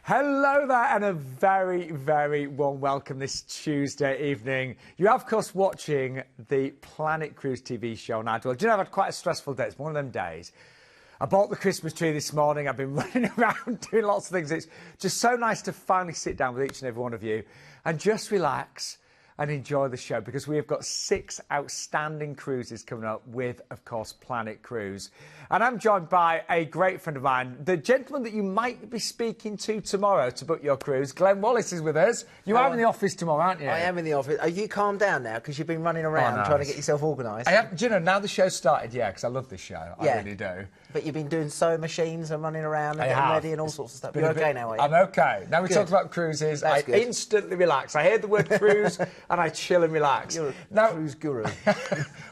Hello there, and a very, very warm welcome this Tuesday evening. You are, of course, watching the Planet Cruise TV show on Amadolce. Do you know, I've had quite a stressful day. It's one of them days. I bought the Christmas tree this morning. I've been running around doing lots of things. It's just so nice to finally sit down with each and every one of you and just relax and enjoy the show, because we have got 6 outstanding cruises coming up with, of course, Planet Cruise. And I'm joined by a great friend of mine, the gentleman that you might be speaking to tomorrow to book your cruise. Glenn Wallace is with us. You are in the office tomorrow, aren't you? I am in the office. Are you calmed down now because you've been running around trying to get yourself organised? I have, do you know, now the show's started, yeah, because I love this show. I really do. But you've been doing sewing machines and running around and getting ready and all sorts of stuff. You're okay now, are you? I'm okay. Now we talk about cruises, I instantly relax. I hear the word cruise and I chill and relax. You're a cruise guru.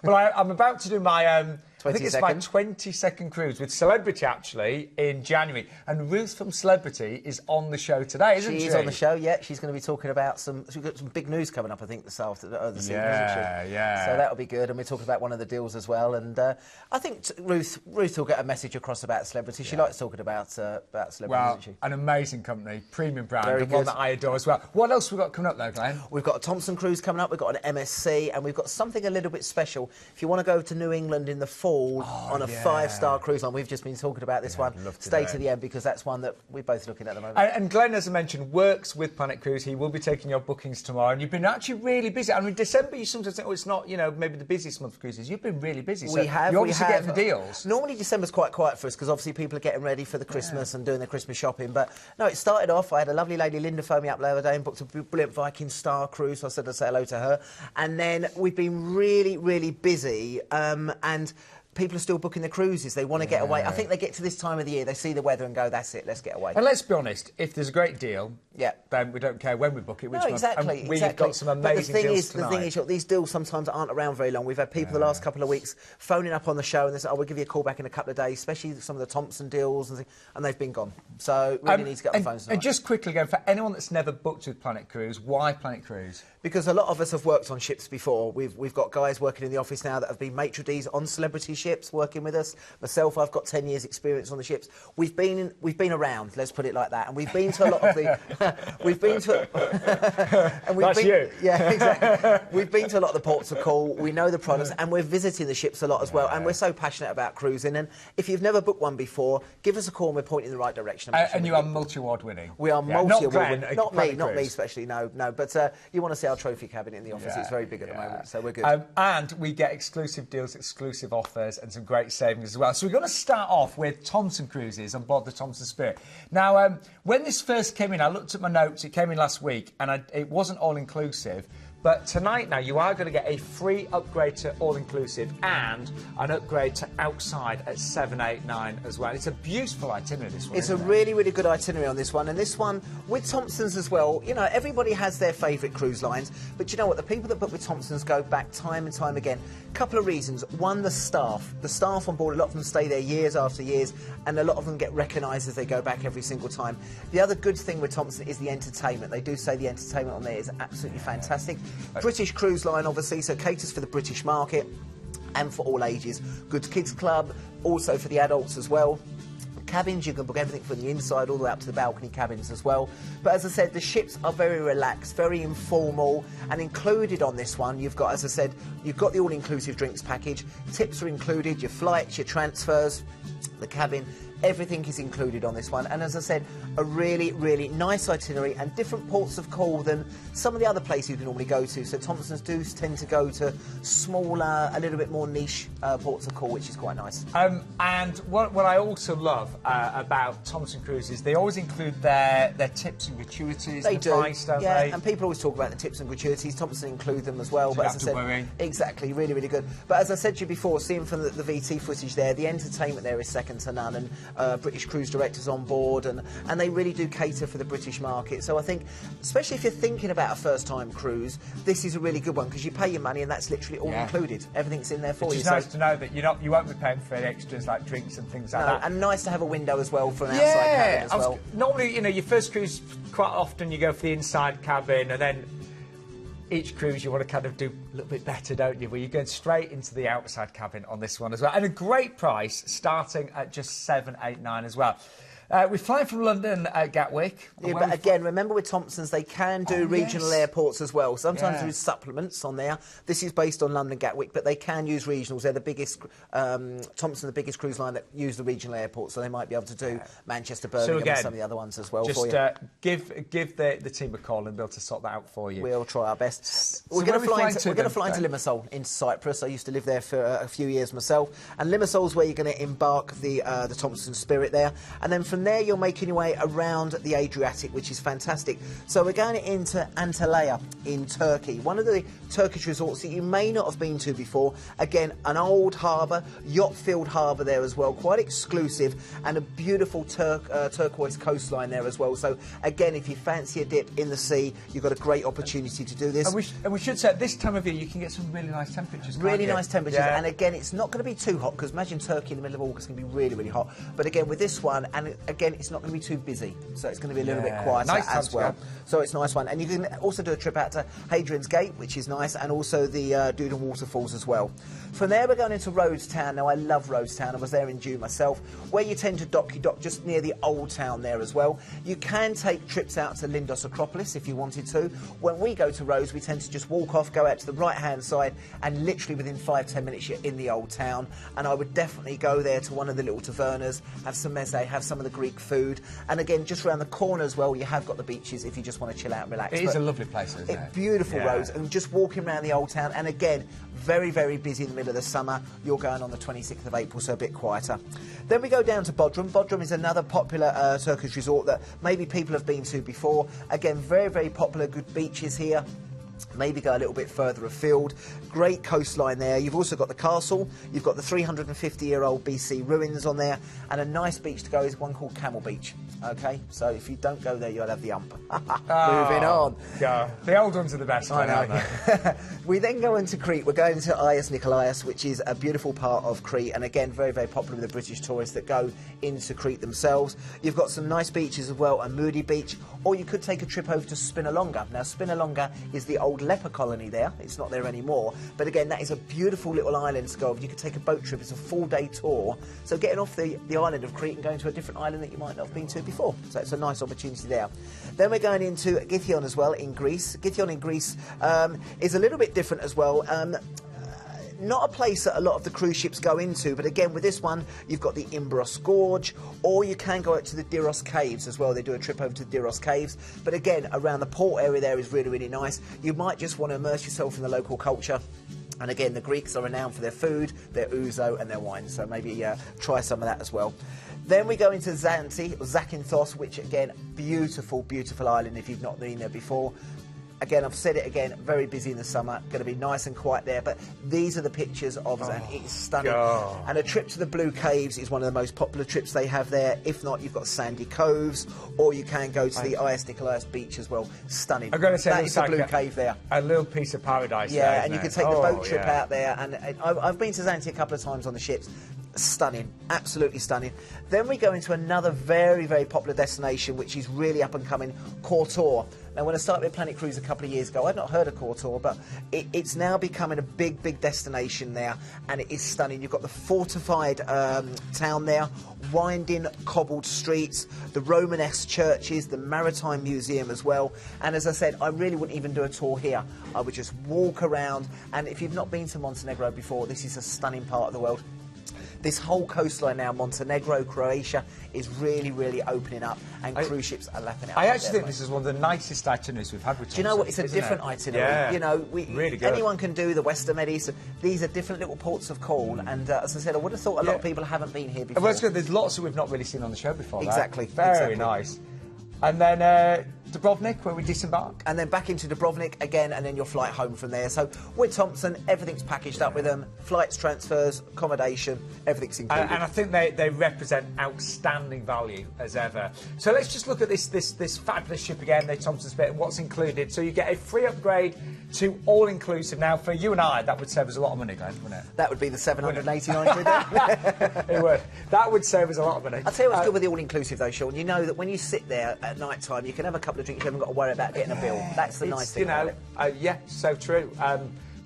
Well, I'm about to do my... I think it's my 22nd cruise with Celebrity, actually, in January. And Ruth from Celebrity is on the show today, isn't she? She is on the show, yeah. She's going to be talking about she's got some big news coming up, I think, this evening, isn't she? Yeah. So that'll be good. And we're talking about one of the deals as well. And I think Ruth will get a message across about Celebrity. She likes talking about Celebrity, doesn't she? An amazing company, premium brand, Very and good. one that I adore as well. What else have we got coming up, though, Glenn? We've got a Thomson cruise coming up. We've got an MSC. And we've got something a little bit special. If you want to go to New England in the fall on a 5-star cruise line, we've just been talking about this one. Stay to the end, because that's one that we're both looking at the moment. And Glenn, as I mentioned, works with Planet Cruise. He will be taking your bookings tomorrow, and you've been actually really busy. I mean, December, you sometimes think, oh, it's not, you know, maybe the busiest month for cruises. You've been really busy. So you're obviously getting the deals. Normally December's quite quiet for us, because obviously people are getting ready for the Christmas and doing their Christmas shopping. But no, it started off, I had a lovely lady, Linda, phone me up the other day and booked a brilliant Viking Star cruise. So I said I'd say hello to her. And then we've been really, really busy, and people are still booking the cruises. They want to get away. I think they get to this time of the year, they see the weather and go, that's it, let's get away. And let's be honest, if there's a great deal, then we don't care when we book it, which month. Exactly. And we've got some amazing deals tonight. The thing is, these deals sometimes aren't around very long. We've had people the last couple of weeks phoning up on the show and they say, oh, we'll give you a call back in a couple of days, especially some of the Thomson deals, and they've been gone. So really need to get on the phones tonight. And just quickly, again, for anyone that's never booked with Planet Cruise, why Planet Cruise? Because a lot of us have worked on ships before. We've got guys working in the office now that have been maitre d's on Celebrity ships working with us. Myself, I've got 10 years experience on the ships. We've been around, let's put it like that, and we've been to a lot of the That's you. Yeah, exactly. We've been to a lot of the ports of call. We know the products, and we're visiting the ships a lot as well. And we're so passionate about cruising. And if you've never booked one before, give us a call and we're pointing in the right direction. And you are multi-award winning. We are multi-award winning. Not me Cruise. especially. No. But you want to see our trophy cabinet in the office? It's very big at the moment, so we're good. And we get exclusive deals, exclusive offers, and some great savings as well. So we're going to start off with Thomson Cruises on board the Thomson Spirit. Now, when this first came in, I looked at my notes. It came in last week, and it wasn't all-inclusive. But tonight now, you are going to get a free upgrade to all-inclusive and an upgrade to outside at 789 as well. It's a beautiful itinerary, this one. It's a really, really good itinerary on this one. And this one, with Thomson's as well, you know, everybody has their favourite cruise lines. But you know what? The people that book with Thomson's go back time and time again. Couple of reasons. One, the staff. The staff on board, a lot of them stay there years after years, and a lot of them get recognised as they go back every single time. The other good thing with Thomson is the entertainment. They do say the entertainment on there is absolutely fantastic. British cruise line, obviously, so caters for the British market and for all ages. Good kids club, also for the adults as well. Cabins, you can book everything from the inside all the way up to the balcony cabins as well. But as I said, the ships are very relaxed, very informal, and included on this one, you've got, as I said, you've got the all-inclusive drinks package. Tips are included, your flights, your transfers, the cabin. Everything is included on this one, and as I said, a really, really nice itinerary and different ports of call than some of the other places we normally go to. So Thomson's do tend to go to smaller, a little bit more niche ports of call, which is quite nice. And what I also love about Thomson Cruises, they always include their tips and gratuities. They do, price, don't they? And people always talk about the tips and gratuities. Thomson include them as well. So but as I said, worry. Exactly, really, really good. But as I said to you before, seeing from the VT footage there, the entertainment there is second to none, and British cruise directors on board, and they really do cater for the British market. So I think, especially if you're thinking about a first-time cruise, this is a really good one, because you pay your money and that's literally all included. Everything's in there for you. It's nice to know that you won't be paying for extras like drinks and things like that. And nice to have a window as well for an outside cabin as well. Normally, you know, your first cruise, quite often you go for the inside cabin, and then each cruise you want to kind of do a little bit better, don't you? Well, you're going straight into the outside cabin on this one as well. And a great price, starting at just $789 as well. We're flying from London at Gatwick. Yeah, but again, remember with Thomson's, they can do regional airports as well. Sometimes there is supplements on there. This is based on London Gatwick, but they can use regionals. They're the biggest, Thomson, the biggest cruise line that use the regional airports, so they might be able to do Manchester, Birmingham, and some of the other ones as well for you. Just give the team a call and be able to sort that out for you. We'll try our best. We're going to fly into Limassol, into Cyprus. I used to live there for a few years myself, and Limassol's where you're going to embark the Thomson Spirit there, and then from there you're making your way around the Adriatic, which is fantastic. So we're going into Antalya in Turkey, one of the Turkish resorts that you may not have been to before. Again, an old harbour, yacht-filled harbour there as well, quite exclusive, and a beautiful turquoise coastline there as well. So again, if you fancy a dip in the sea, you've got a great opportunity to do this. And we should say at this time of year you can get some really nice temperatures. Really nice temperatures, and again, it's not going to be too hot, because imagine Turkey in the middle of August can be really, really hot. But again, with this one, and again, it's not going to be too busy, so it's going to be a little bit quieter as well. So it's a nice one, and you can also do a trip out to Hadrian's Gate, which is nice, and also the Doodle Waterfalls as well. From there, we're going into Rhodes Town. Now, I love Rhodes Town. I was there in June myself. Where you tend to dock, you dock just near the old town there as well. You can take trips out to Lindos Acropolis if you wanted to. When we go to Rhodes, we tend to just walk off, go out to the right-hand side, and literally within 5-10 minutes, you're in the old town. And I would definitely go there to one of the little tavernas, have some meze, have some of the Greek food. And again, just around the corner as well, you have got the beaches if you just want to chill out and relax. It is a lovely place, isn't it? Beautiful roads, and just walking around the old town. And again, very, very busy in the middle of the summer. You're going on the 26th of April, so a bit quieter. Then we go down to Bodrum. Bodrum is another popular Turkish resort that maybe people have been to before. Again, very, very popular, good beaches here. Maybe go a little bit further afield. Great coastline there. You've also got the castle. You've got the 350-year-old BC ruins on there. And a nice beach to go is one called Camel Beach. OK? So if you don't go there, you'll have the ump. Moving on. Yeah. The old ones are the best. I know. We then go into Crete. We're going to Ias Nikolaos, which is a beautiful part of Crete. And again, very, very popular with the British tourists that go into Crete themselves. You've got some nice beaches as well, a Moody Beach. Or you could take a trip over to Spinalonga. Now, Spinalonga is the old leper colony there. It's not there anymore. But again, that is a beautiful little island to go over. You could take a boat trip. It's a full-day tour. So getting off the island of Crete and going to a different island that you might not have been to before. So it's a nice opportunity there. Then we're going into Githion as well in Greece. Githion in Greece is a little bit different as well. Not a place that a lot of the cruise ships go into, but again, with this one, you've got the Imbros Gorge, or you can go out to the Diros Caves as well. They do a trip over to the Diros Caves. But again, around the port area there is really, really nice. You might just want to immerse yourself in the local culture. And again, the Greeks are renowned for their food, their ouzo and their wine, so maybe try some of that as well. Then we go into Zakynthos, which again, beautiful, beautiful island if you've not been there before. Again, I've said it again, very busy in the summer, going to be nice and quiet there, but these are the pictures of it, and it's stunning. God. And a trip to the Blue Caves is one of the most popular trips they have there. If not, you've got Sandy Coves, or you can go to the Ias Nikolaos beach as well. Stunning. I've got to say, that is the Blue Cave there. A little piece of paradise there, and you can take the boat trip out there, and I've been to Zante a couple of times on the ships. Stunning, absolutely stunning. Then we go into another very, very popular destination, which is really up and coming, Kotor. Now, when I started with Planet Cruise a couple of years ago, I'd not heard of Kotor, but it's now becoming a big, big destination there, and it is stunning. You've got the fortified town there, winding, cobbled streets, the Romanesque churches, the Maritime Museum as well. And as I said, I really wouldn't even do a tour here. I would just walk around, and if you've not been to Montenegro before, this is a stunning part of the world. This whole coastline now, Montenegro, Croatia, is really, really opening up, and cruise ships are lapping it up. I actually think this is one of the nicest itineraries we've had with Thomson. Do you know what? It's a different itinerary. Yeah. You know, really good. Anyone can do the Western Medis. These are different little ports of call, and as I said, I would have thought a lot of people haven't been here before. Well, it's good. There's lots that we've not really seen on the show before. Exactly. Very nice. And then Dubrovnik, where we disembark. And then back into Dubrovnik again, and then your flight home from there. So with Thomson, everything's packaged up with them. Flights, transfers, accommodation, everything's included. And I think they represent outstanding value as ever. So let's just look at this fabulous ship again, the Thomson Spirit, and what's included. So you get a free upgrade to all-inclusive. Now, for you and I, that would save us a lot of money, Glenn, wouldn't it? That would be the 789 quid there. It would. That would save us a lot of money. I'll tell you what's good with the all-inclusive, though, Sean. You know that when you sit there at night time, you can have a couple of drinks, you haven't got to worry about getting a bill. That's the nice thing about it. Yeah, so true.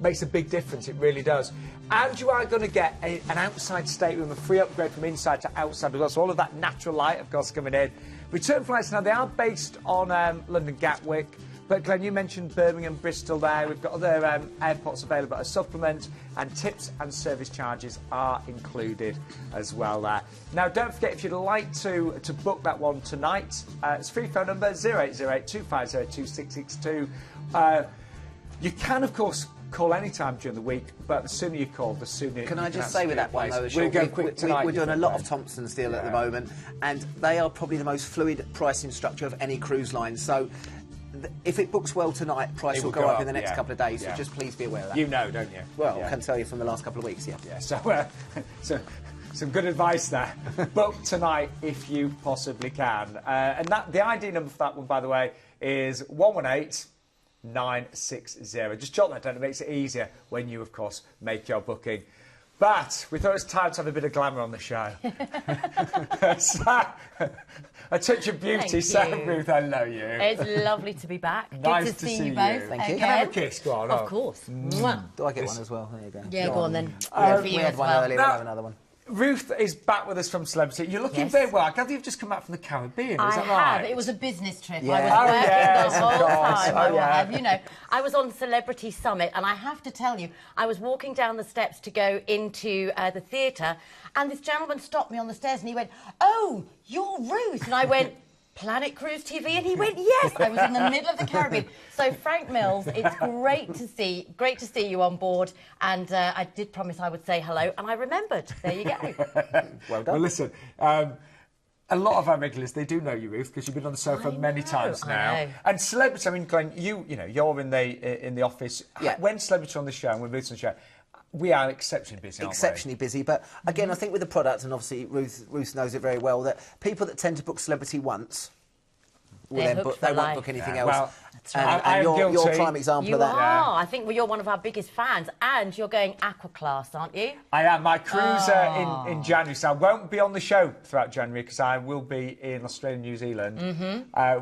makes a big difference. It really does. And you are going to get an outside stateroom, a free upgrade from inside to outside as well. So all of that natural light, of course, coming in. Return flights now, they are based on London Gatwick. But Glenn, you mentioned Birmingham, Bristol there. We've got other airports available as supplement, and tips and service charges are included as well there. Now, don't forget, if you'd like to book that one tonight, it's free phone number 0808 250 2662. You can, of course, call any time during the week, but the sooner you call, the sooner Can you I just say with that one, though, we're going quick tonight. We're doing a lot of Thomson's deal at the moment, and they are probably the most fluid pricing structure of any cruise line. So if it books well tonight, price will go up in the next couple of days, so just please be aware of that. You know, don't you? Well, I can tell you from the last couple of weeks, yeah. Yeah, so some good advice there. Book tonight if you possibly can. And the ID number for that one, by the way, is 118960. Just jot that down, it makes it easier when you, of course, make your booking. But we thought it was time to have a bit of glamour on the show. A touch of beauty, Sarah Ruth, I know you. It's lovely to be back. Nice Good to see you both. Thank you. Can I have a kiss? Go on. Of course. Mwah. Do I get one as well? There you go. Yeah, go on then. We had one earlier, we'll have another one. Ruth is back with us from Celebrity. You're looking very well. I gather you've just come back from the Caribbean, is that right? It was a business trip. Yeah. I was working yes, the whole of course. time. You know, I was on Celebrity Summit, and I have to tell you, I was walking down the steps to go into the theatre, and this gentleman stopped me on the stairs, and he went, "Oh, you're Ruth," and I went, "Planet Cruise TV," and he went, "Yes." I was in the middle of the Caribbean. So Frank Mills, it's great to see you on board, and I did promise I would say hello, and I remembered. There you go. Well done. Well, listen, a lot of our regulars, they do know you, Ruth, because you've been on the sofa many times now. I know. And Celebrity, I mean, Glenn, you know, you're in the office. Yeah. When Celebrity on the show and when Ruth's on the show, we are exceptionally busy, aren't we? Exceptionally busy, but again, I think with the product, and obviously Ruth knows it very well, that people that tend to book Celebrity once, they won't book anything else. Well, and you're a prime example of that. You are. I think you're one of our biggest fans, and you're going aqua class, aren't you? I am. My cruise in January, so I won't be on the show throughout January because I will be in Australia and New Zealand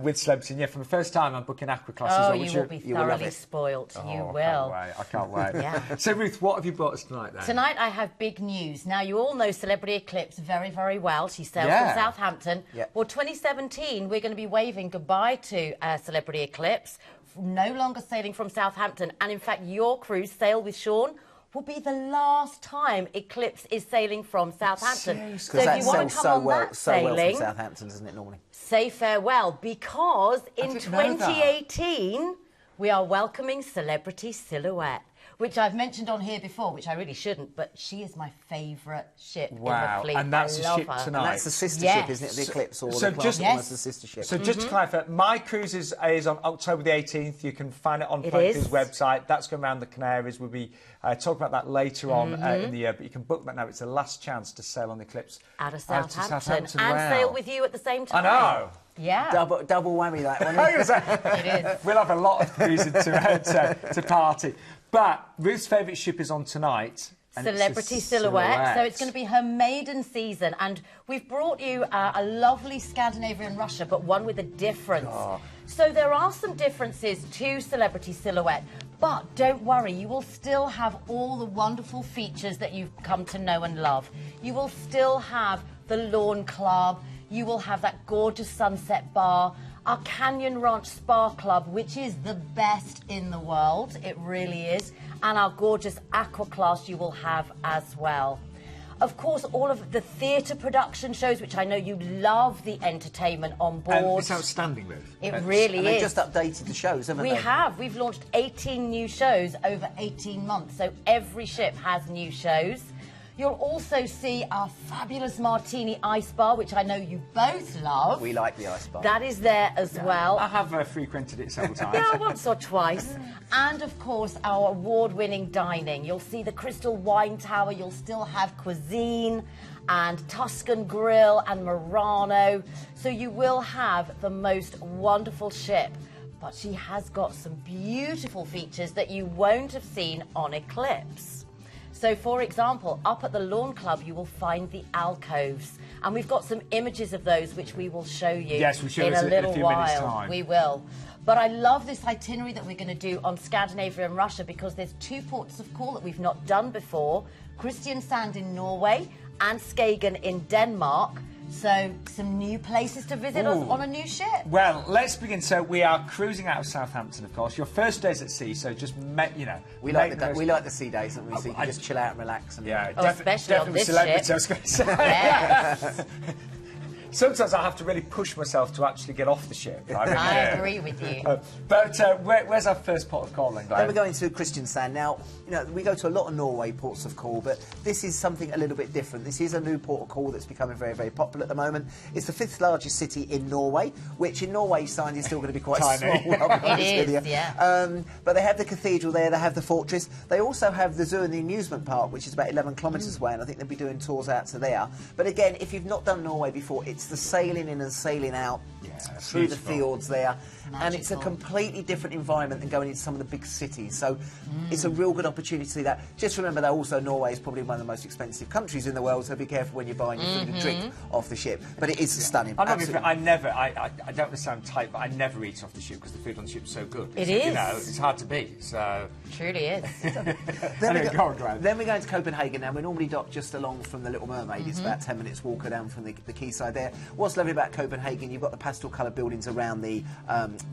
with Celebrity. And yeah, for the first time, I'm booking aqua class as well. You will be thoroughly spoilt. You will. I can't wait. Yeah. So, Ruth, what have you brought us tonight, then? Tonight, I have big news. Now, you all know Celebrity Eclipse very, very well. She sails from Southampton. Yeah. Well, 2017, we're going to be waving goodbye to Celebrity Eclipse. No longer sailing from Southampton, and in fact your cruise, Sail with Sean, will be the last time Eclipse is sailing from Southampton. So if you want to come on that sailing, from Southampton, doesn't it normally? Say farewell, because in 2018 we are welcoming Celebrity Silhouette, which I've mentioned on here before, which I really shouldn't, but she is my favourite ship in the fleet. And that's I the love ship her. tonight. And that's the sister ship, isn't it? The Eclipse, or the class almost the sister ship. So just to clarify, my cruise is on October the 18th. You can find it on Planet Cruise website. That's going around the Canaries. We'll be talking about that later on in the year, but you can book that now. It's the last chance to sail on the Eclipse. Out of Southampton. And sail with you at the same time. I know. Yeah. Double whammy, that one. It is. We'll have a lot of cruising to party. But Ruth's favourite ship is on tonight. Celebrity Silhouette. So it's going to be her maiden season. And we've brought you a lovely Scandinavian Russia, but one with a difference. Oh. So there are some differences to Celebrity Silhouette. But don't worry, you will still have all the wonderful features that you've come to know and love. You will still have the lawn club. You will have that gorgeous sunset bar. Our Canyon Ranch Spa Club, which is the best in the world. It really is. And our gorgeous aqua class you will have as well. Of course, all of the theatre production shows, which I know you love the entertainment on board. It's outstanding, Ruth. It really is. And they've just updated the shows, haven't they? We have. We've launched 18 new shows over 18 months. So every ship has new shows. You'll also see our fabulous Martini Ice Bar, which I know you both love. We like the ice bar. That is there as well. I have frequented it several times. Yeah, once or twice. And, of course, our award-winning dining. You'll see the Crystal Wine Tower. You'll still have cuisine and Tuscan Grill and Murano. So you will have the most wonderful ship. But she has got some beautiful features that you won't have seen on Eclipse. So, for example, up at the Lawn Club, you will find the alcoves. And we've got some images of those which we will show you yes, we show in a little few while. minutes' time. We will. But I love this itinerary that we're going to do on Scandinavia and Russia because there's 2 ports of call that we've not done before. Kristiansand in Norway and Skagen in Denmark. So some new places to visit on a new ship. Well, let's begin. So we are cruising out of Southampton, of course. Your first day's at sea, so just we like the sea days, don't we? So you can just chill out and relax. And especially on this celebrity, ship. I was going to say. Yeah. Sometimes I have to really push myself to actually get off the ship. I agree with you. But where's our first port of call then, Glenn? Then we're going to Kristiansand. Now, we go to a lot of Norway ports of call, but this is something a little bit different. This is a new port of call that's becoming very, very popular at the moment. It's the 5th largest city in Norway, which in Norway signed is still going to be quite tiny. small. It is, yeah. But they have the cathedral there, they have the fortress. They also have the zoo and the amusement park, which is about 11 kilometres away, and I think they'll be doing tours out to there. But again, if you've not done Norway before, it's the sailing in and sailing out through the fjords there. Magical. And it's a completely different environment than going into some of the big cities. So it's a real good opportunity to see that. Just remember that also Norway is probably one of the most expensive countries in the world, so be careful when you're buying your food and drink off the ship. But it is stunning. I don't understand type, but I never eat off the ship because the food on the ship's so good. It is. It's hard to beat. So truly is. Then we're going to Copenhagen now. We normally dock just along from the Little Mermaid. It's about 10 minutes walk down from the quayside there. What's lovely about Copenhagen, you've got the pastel coloured buildings around the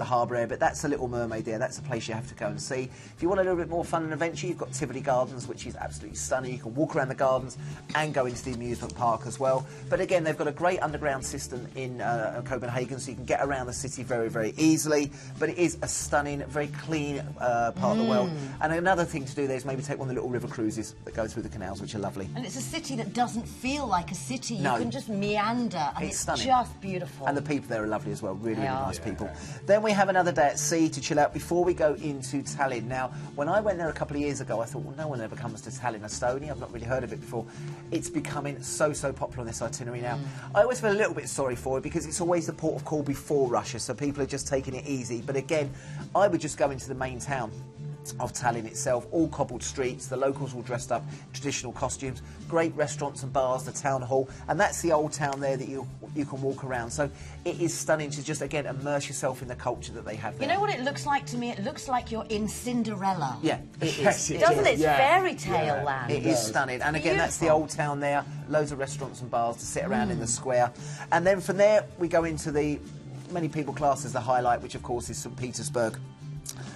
harbour area, but that's the Little Mermaid there. That's a place you have to go and see. If you want a little bit more fun and adventure, you've got Tivoli Gardens, which is absolutely stunning. You can walk around the gardens and go into the amusement park as well. But again, they've got a great underground system in Copenhagen, so you can get around the city very, very easily. But it is a stunning, very clean part of the world. And another thing to do there is maybe take one of the little river cruises that go through the canals, which are lovely. And it's a city that doesn't feel like a city. No. You can just meander, and it's stunning. just beautiful. And the people there are lovely as well, really, really nice people. Yeah. Then we have another day at sea to chill out before we go into Tallinn. Now, when I went there a couple of years ago, I thought, well, no one ever comes to Tallinn, Estonia. I've not really heard of it before. It's becoming so popular on this itinerary now. I always feel a little bit sorry for it because it's always the port of call before Russia, so people are just taking it easy. But again, I would just go into the main town of Tallinn itself, all cobbled streets, the locals all dressed up in traditional costumes, great restaurants and bars, the town hall, and that's the old town there that you can walk around. So it is stunning to just, again, immerse yourself in the culture that they have there. You know what it looks like to me? It looks like you're in Cinderella. Yeah, it Yes, is. Doesn't it? It's Yeah. fairy tale land. It is stunning. And again, that's the old town there, loads of restaurants and bars to sit around in the square. And then from there, we go into the, many people class as the highlight, which of course is St. Petersburg.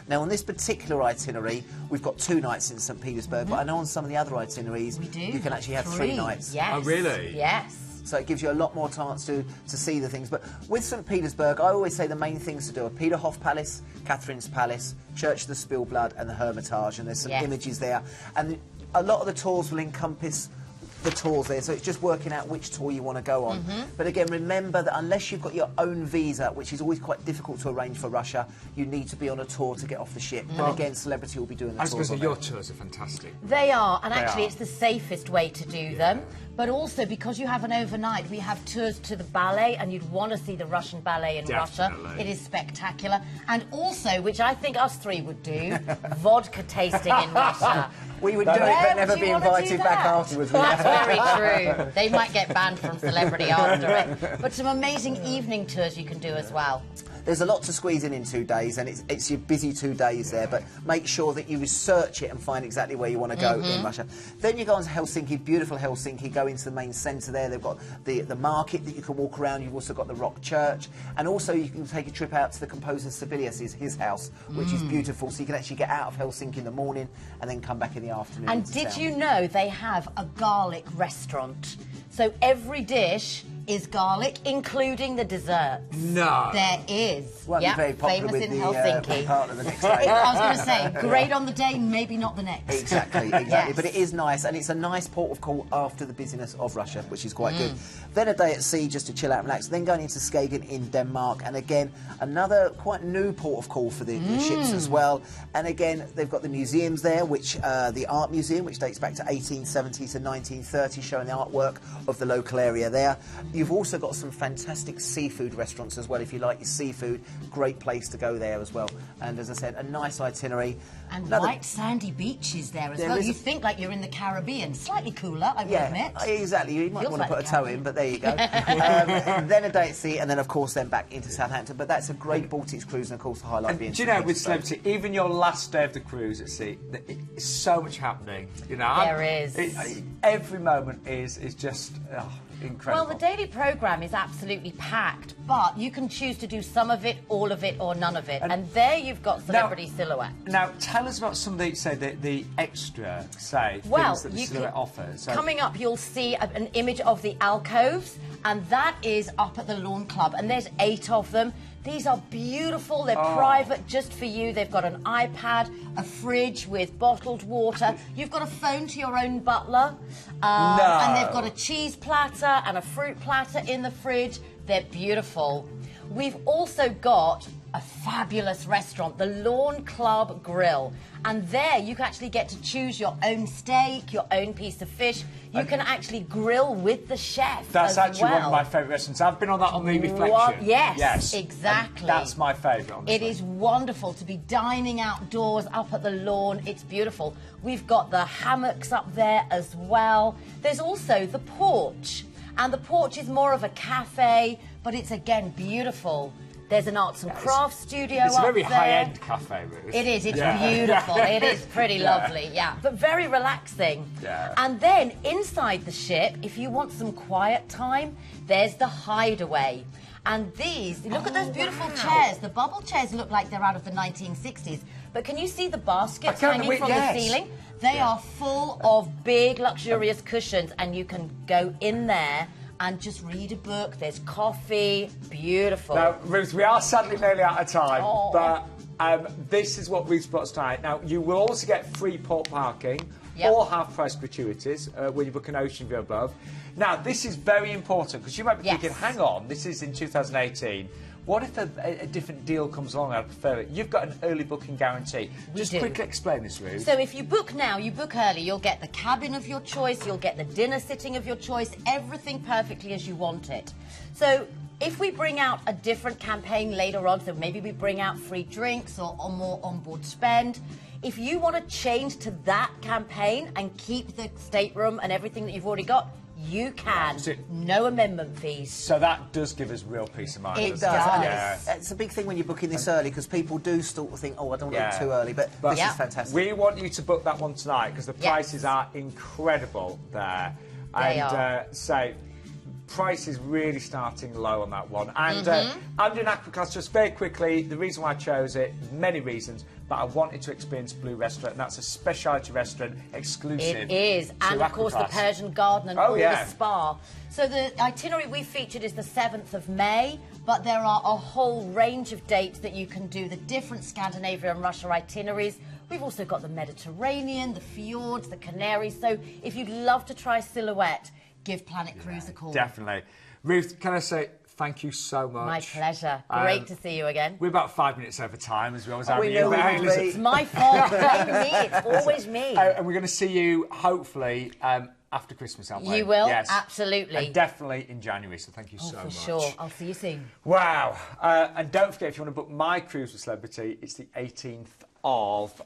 Now, on this particular itinerary, we've got 2 nights in St. Petersburg, but I know on some of the other itineraries, you can actually have 3 nights. Yes. Oh, really? Yes. So it gives you a lot more chance to see the things. But with St. Petersburg, I always say the main things to do are Peterhof Palace, Catherine's Palace, Church of the Spillblood, and the Hermitage. And there's some images there. And a lot of the tours will encompass the tours there, so it's just working out which tour you want to go on. But again, remember that unless you've got your own visa, which is always quite difficult to arrange for Russia, you need to be on a tour to get off the ship. And again, Celebrity will be doing the I tours. suppose your tours are fantastic. They are, and actually are. it's the safest way to do them. But also, because you have an overnight, we have tours to the ballet, and you'd want to see the Russian ballet in Russia. It is spectacular. And also, which I think us 3 would do, vodka tasting in Russia. We would do it, but never be invited back afterwards. That's very true. They might get banned from Celebrity after it. But some amazing evening tours you can do as well. There's a lot to squeeze in 2 days, and it's your busy 2 days there, but make sure that you research it and find exactly where you want to go in Russia. Then you go on to Helsinki, beautiful Helsinki, go into the main centre there. They've got the market that you can walk around. You've also got the rock church, and also you can take a trip out to the composer Sibelius' his house, which is beautiful, so you can actually get out of Helsinki in the morning and then come back in the afternoon. And did you know they have a garlic restaurant? So every dish is garlic, including the desserts. No. There is. Won't be very popular famous with in the Helsinki. partner the next day. I was going to say, great on the day, maybe not the next. Exactly. Yes. But it is nice, and it's a nice port of call after the busyness of Russia, which is quite good. Then a day at sea just to chill out and relax. Then going into Skagen in Denmark, and again, another quite new port of call for the ships as well. And again, they've got the museums there, which the art museum, which dates back to 1870 to 1930, showing the artwork of the local area there. You've also got some fantastic seafood restaurants as well. If you like your seafood, great place to go there as well. And as I said, a nice itinerary. And white sandy beaches there as well. You think like you're in the Caribbean. Slightly cooler, I will admit. Exactly. You might Feels want to like put a toe in, but there you go. Then a day at sea, and then, of course, then back into Southampton. But that's a great Baltics cruise, and, of course, the highlight being... Do you know, with Celebrity, even your last day of the cruise at sea, it's so much happening. You know, there is. Every moment is just incredible. Well, the daily programme is absolutely packed, but you can choose to do some of it, all of it, or none of it. And there you've got Celebrity Silhouette. Now, tell us about some of the extra, things that the Silhouette offers. So, coming up, you'll see an image of the alcoves, and that is up at the Lawn Club, and there's 8 of them. These are beautiful. They're private just for you. They've got an iPad, a fridge with bottled water. You've got a phone to your own butler. And they've got a cheese platter and a fruit platter in the fridge. They're beautiful. We've also got a fabulous restaurant, the Lawn Club Grill. And there you can actually get to choose your own steak, your own piece of fish. You can actually grill with the chef. That's actually one of my favourite restaurants. I've been on that on the Reflection. Yes, exactly. And that's my favourite, honestly. It is wonderful to be dining outdoors up at the lawn. It's beautiful. We've got the hammocks up there as well. There's also the porch. And the porch is more of a cafe, but it's, again, beautiful. There's an arts and crafts studio up there. It's a very high-end cafe, Ruth. It is. It's beautiful. It is pretty lovely, but very relaxing. Yeah. And then inside the ship, if you want some quiet time, there's the hideaway. And these, look at those beautiful chairs. The bubble chairs look like they're out of the 1960s. But can you see the baskets hanging from the ceiling? They are full of big, luxurious cushions, and you can go in there and just read a book. There's coffee. Beautiful. Now, Ruth, we are sadly nearly out of time, but this is what Ruth's brought us tonight. Now, you will also get free port parking or half-price gratuities when you book an Ocean View above. Now, this is very important, because you might be thinking, hang on, this is in 2018. What if a different deal comes along? I prefer it. You've got an early booking guarantee. Just quickly explain this, Ruth. So if you book now, you book early, you'll get the cabin of your choice, you'll get the dinner sitting of your choice, everything perfectly as you want it. So if we bring out a different campaign later on, so maybe we bring out free drinks or more onboard spend, if you want to change to that campaign and keep the stateroom and everything that you've already got, you can. No amendment fees. So that does give us real peace of mind. It does. Yeah. It's a big thing when you're booking this early, because people do sort of think, oh, I don't want to book too early, but this is fantastic. We want you to book that one tonight, because the prices are incredible there. So price is really starting low on that one. And I'm doing Aquaclass just very quickly. The reason why I chose it, many reasons, but I wanted to experience Blue Restaurant, and that's a specialty restaurant exclusive. It is, and of course the Persian Garden and all the spa. So the itinerary we featured is the 7th of May, but there are a whole range of dates that you can do, the different Scandinavia and Russia itineraries. We've also got the Mediterranean, the fjords, the Canaries. So if you'd love to try Silhouette, give Planet Cruise a call. Definitely. Ruth, can I say thank you so much? My pleasure. Great to see you again. We're about 5 minutes over time, as well as we know it's my fault. Blame me. It's always me. And we're going to see you, hopefully, after Christmas, aren't we? You will, absolutely. And definitely in January, so thank you so much. For sure. I'll see you soon. Wow. And don't forget, if you want to book my cruise with Celebrity, it's the 18th of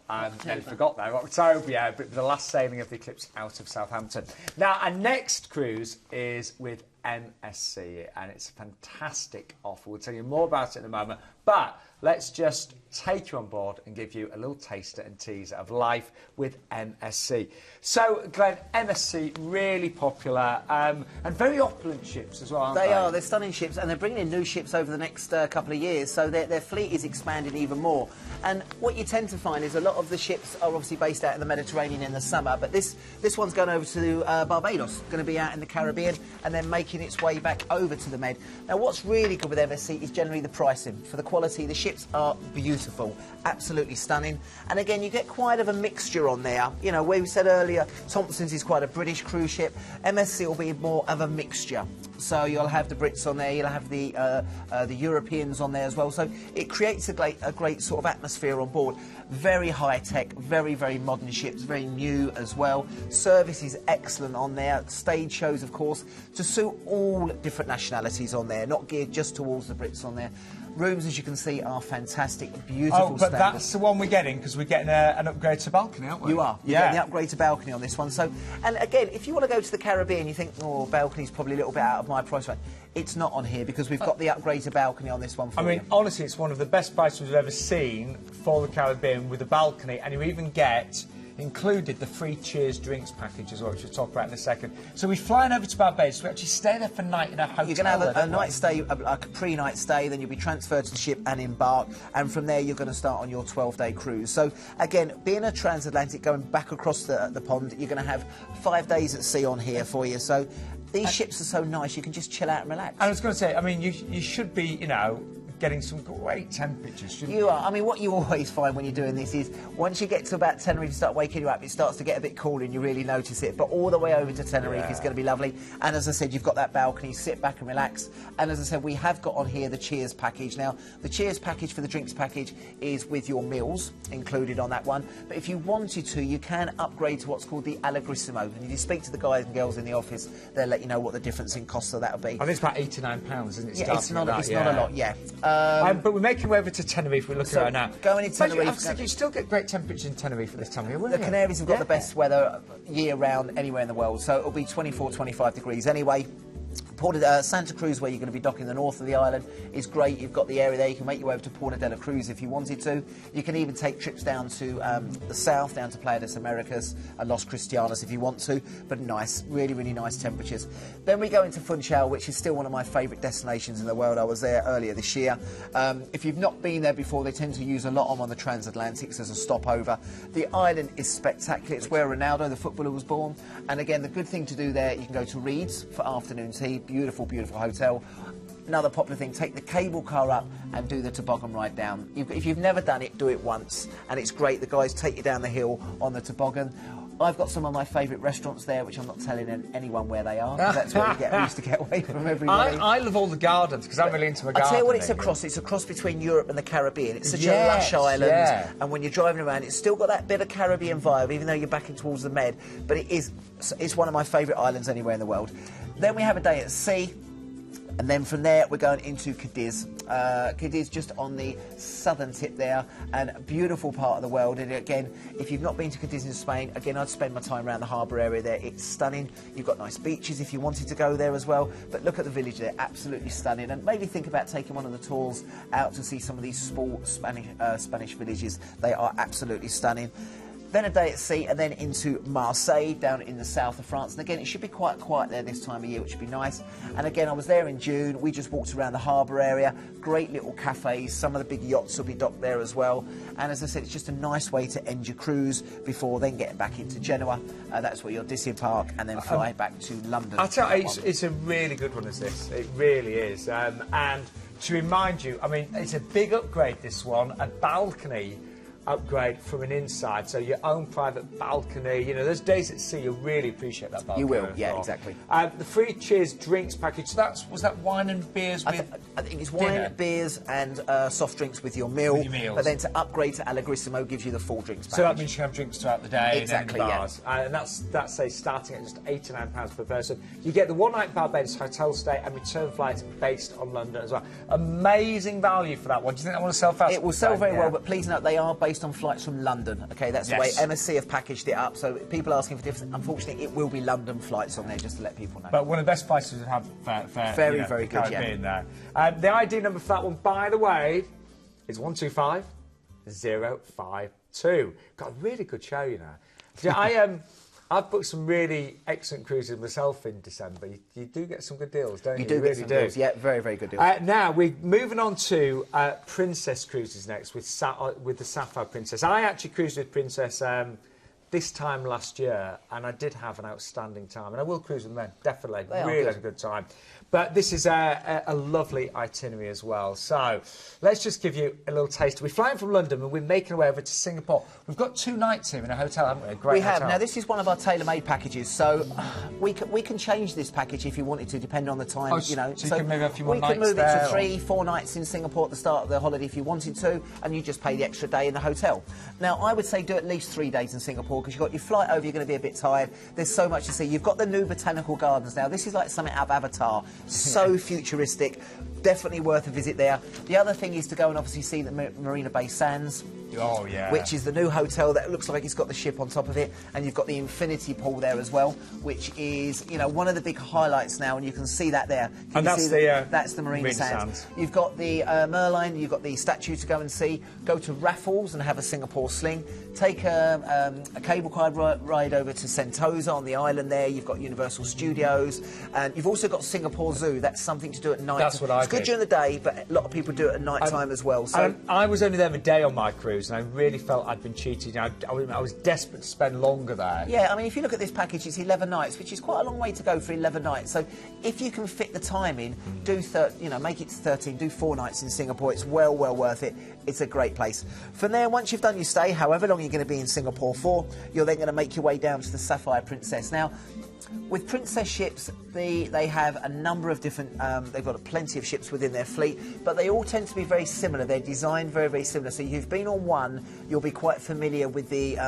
nearly forgot there, October, but the last sailing of the Eclipse out of Southampton. Now, our next cruise is with MSC, and it's a fantastic offer. We'll tell you more about it in a moment, but let's just take you on board and give you a little taster and teaser of life with MSC. So, Glenn, MSC, really popular, and very opulent ships as well, aren't they? They are. They're stunning ships, and they're bringing in new ships over the next couple of years, so their fleet is expanding even more. And what you tend to find is a lot of the ships are obviously based out in the Mediterranean in the summer, but this one's going over to Barbados, going to be out in the Caribbean, and then making its way back over to the Med. Now, what's really good with MSC is generally the pricing. For the quality, the ship ships are beautiful, absolutely stunning. And again, you get quite of a mixture on there. You know, where we said earlier, Thomson's is quite a British cruise ship. MSC will be more of a mixture. So you'll have the Brits on there, you'll have the Europeans on there as well. So it creates a great sort of atmosphere on board. Very high tech, very, very modern ships, very new as well. Service is excellent on there. Stage shows, of course, to suit all different nationalities on there, not geared just towards the Brits on there. Rooms, as you can see, are fantastic, beautiful. Oh, but standard. that's the one we're getting, because we're getting an upgrade to balcony, aren't we? You are. You're getting the upgrade to balcony on this one. So, and again, if you want to go to the Caribbean, you think, oh, balcony's probably a little bit out of my price range. It's not on here, because we've got the upgrade to balcony on this one for you. I mean, honestly, it's one of the best prices we've ever seen for the Caribbean with a balcony, and you even get included the free Cheers drinks package as well, which we'll talk about in a second. So we're flying over to Barbados. We actually stay there for a night in a hotel. You're going to have a night stay, a pre-night stay, then you'll be transferred to the ship and embark, and from there you're going to start on your 12-day cruise. So again, being a transatlantic, going back across the pond, you're going to have 5 days at sea on here for you. So these ships are so nice, you can just chill out and relax. I was going to say, I mean, you should be, you know, getting some great temperatures, shouldn't you? You are. I mean, what you always find when you're doing this is once you get to about Tenerife, you start waking you up, it starts to get a bit cooler and you really notice it. But all the way over to Tenerife is going to be lovely. And as I said, you've got that balcony, sit back and relax. And as I said, we have got on here the Cheers package. Now, the Cheers package for the drinks package is with your meals included on that one. But if you wanted to, you can upgrade to what's called the Allegrissimo. And if you speak to the guys and girls in the office, they'll let you know what the difference in cost of that will be. I think it's about £89, isn't it? Yeah, it's not a lot, yeah. But we're making way over to Tenerife. We're looking at it now. Going into Tenerife. You still get great temperatures in Tenerife at this time of year, won't The you? Canaries have got the best weather year-round anywhere in the world, so it'll be 24, 25 degrees anyway. Santa Cruz, where you're going to be docking the north of the island, is great. You've got the area there. You can make your way over to Puerto de la Cruz if you wanted to. You can even take trips down to the south, down to Playa de las Americas and Los Cristianos if you want to. But nice, really, really nice temperatures. Then we go into Funchal, which is still one of my favourite destinations in the world. I was there earlier this year. If you've not been there before, they tend to use a lot on the transatlantics as a stopover. The island is spectacular. It's where Ronaldo, the footballer, was born. And again, the good thing to do there, you can go to Reed's for afternoon tea. Beautiful, beautiful hotel. Another popular thing, take the cable car up and do the toboggan ride down. If you've never done it, do it once. And it's great. The guys take you down the hill on the toboggan. I've got some of my favourite restaurants there, which I'm not telling anyone where they are. That's where we used to get away from everybody. I love all the gardens, because I'm really into my garden. I'll tell you what, it's a cross between Europe and the Caribbean. It's such a lush island, and when you're driving around, it's still got that bit of Caribbean vibe, even though you're backing towards the Med. But it's one of my favourite islands anywhere in the world. Then we have a day at sea. And then from there, we're going into Cadiz. Cadiz just on the southern tip there, and a beautiful part of the world. And again, if you've not been to Cadiz in Spain, again, I'd spend my time around the harbour area there. It's stunning. You've got nice beaches if you wanted to go there as well. But look at the village there, absolutely stunning. And maybe think about taking one of the tours out to see some of these small Spanish villages. They are absolutely stunning. Then a day at sea, and then into Marseille, down in the south of France. And again, it should be quite quiet there this time of year, which would be nice. And again, I was there in June. We just walked around the harbour area. Great little cafes. Some of the big yachts will be docked there as well. And as I said, it's just a nice way to end your cruise before then getting back into Genoa. That's where you'll disembark and then fly back to London. I'll tell you, it's a really good one, is this. It really is. And to remind you, I mean, it's a big upgrade, this one. A balcony upgrade from an inside, so your own private balcony. You know, those days at sea, you'll really appreciate that balcony. You will, yeah, exactly. The free Cheers drinks package, so was that wine and beers with I think it's wine, beers and soft drinks with your meal. With your meals. But then to upgrade to Allegrissimo gives you the full drinks package. So that means you can have drinks throughout the day. Exactly, and in the bars. And that's say starting at just £89 per person. You get the one-night Barbados hotel stay and return flights based on London as well. Amazing value for that one. Do you think that will sell fast? It will sell very well, but please note they are based on flights from London. Okay, that's the way MSC have packaged it up. So people asking for different, unfortunately, it will be London flights on there, just to let people know. But one of the best prices to have very good, Caribbean there. The ID number for that one, by the way, is 125052. Got a really good show, you know. Yeah, I've booked some really excellent cruises myself in December. You do get some good deals, don't you? You do get some deals, yeah, very, very good deals. Now, we're moving on to Princess Cruises next with the Sapphire Princess. I actually cruised with Princess this time last year, and I did have an outstanding time. And I will cruise them then, definitely. Really had a good time. But this is a lovely itinerary as well. So let's just give you a little taste. We're flying from London and we're making our way over to Singapore. We've got 2 nights here in a hotel, haven't we? A great hotel. Now, this is one of our tailor-made packages, so we can change this package if you wanted to, depending on the time, you know. So you can move a few more nights We can move there, it to 3, 4 nights in Singapore at the start of the holiday if you wanted to, and you just pay the extra day in the hotel. Now, I would say do at least 3 days in Singapore, because you've got your flight over, you're going to be a bit tired. There's so much to see. You've got the new botanical gardens now. This is like something out of Avatar. So futuristic. Definitely worth a visit there. The other thing is to go and obviously see the Marina Bay Sands. Oh, yeah. Which is the new hotel that looks like it's got the ship on top of it, and you've got the infinity pool there as well, which is, you know, one of the big highlights now, and you can see that there. And that's the Marina Sands. You've got the Merlion, you've got the statue to go and see. Go to Raffles and have a Singapore sling. Take a cable car ride over to Sentosa on the island there. You've got Universal Studios, and you've also got Singapore Zoo. That's something to do at night. That's what I do. It's good during the day, but a lot of people do it at night time as well. So I was only there a day on my cruise, and I really felt I'd been cheated. I was desperate to spend longer there. Yeah, I mean, if you look at this package, it's 11 nights, which is quite a long way to go for 11 nights. So if you can fit the time in, make it to 13, do 4 nights in Singapore. It's well worth it. It's a great place. From there, once you've done your stay, however long you're going to be in Singapore for, you're then going to make your way down to the Sapphire Princess. Now, with Princess ships, they have a number of different, they've got plenty of ships within their fleet, but they all tend to be very similar. They're designed very similar. So you've been on one, you'll be quite familiar with the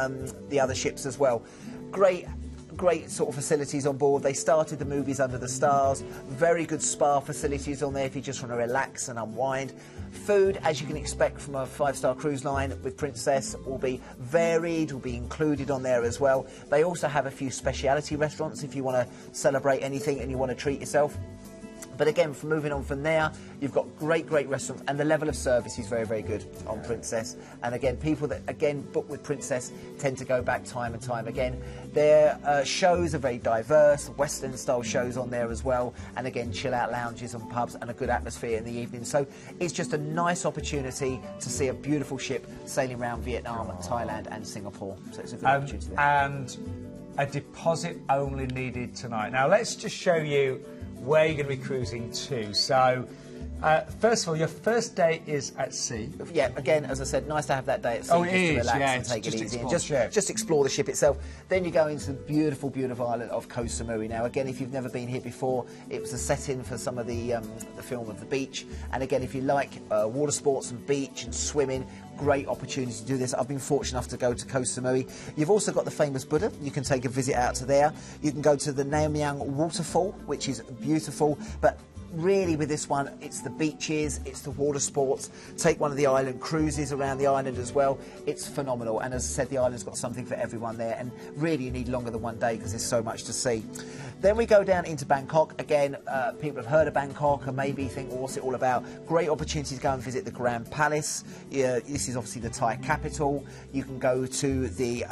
other ships as well. Great sort of facilities on board. They started the movies under the stars. Very good spa facilities on there if you just want to relax and unwind. Food, as you can expect from a 5-star cruise line with Princess, will be varied, will be included on there as well. They also have a few speciality restaurants if you want to celebrate anything and you want to treat yourself. But again, from moving on from there, you've got great restaurants, and the level of service is very good on Princess. And again, people that book with Princess tend to go back time and time again. Their shows are very diverse, Western style shows on there as well, and again, chill out lounges and pubs and a good atmosphere in the evening. So it's just a nice opportunity to see a beautiful ship sailing around Vietnam, Thailand and Singapore. So it's a good opportunity there. And a deposit only needed tonight. Now let's just show you where you're going to be cruising to. So, first of all, your first day is at sea. Yeah, again, as I said, nice to have that day at sea, just to relax and take it easy and just explore the ship itself. Then you go into the beautiful island of Koh Samui. Now, again, if you've never been here before, it was a set-in for some of the film of the beach. And again, if you like water sports and beach and swimming, great opportunity to do this. I've been fortunate enough to go to Koh Samui. You've also got the famous Buddha. You can take a visit out to there. You can go to the Naemyang waterfall, which is beautiful, but really with this one, it's the beaches, it's the water sports. Take one of the island cruises around the island as well. It's phenomenal, and as I said, the island's got something for everyone there, and really you need longer than 1 day because there's so much to see. Then we go down into Bangkok. Again, people have heard of Bangkok and maybe think, well, what's it all about? Great opportunity to go and visit the Grand Palace. This is obviously the Thai capital. You can go to the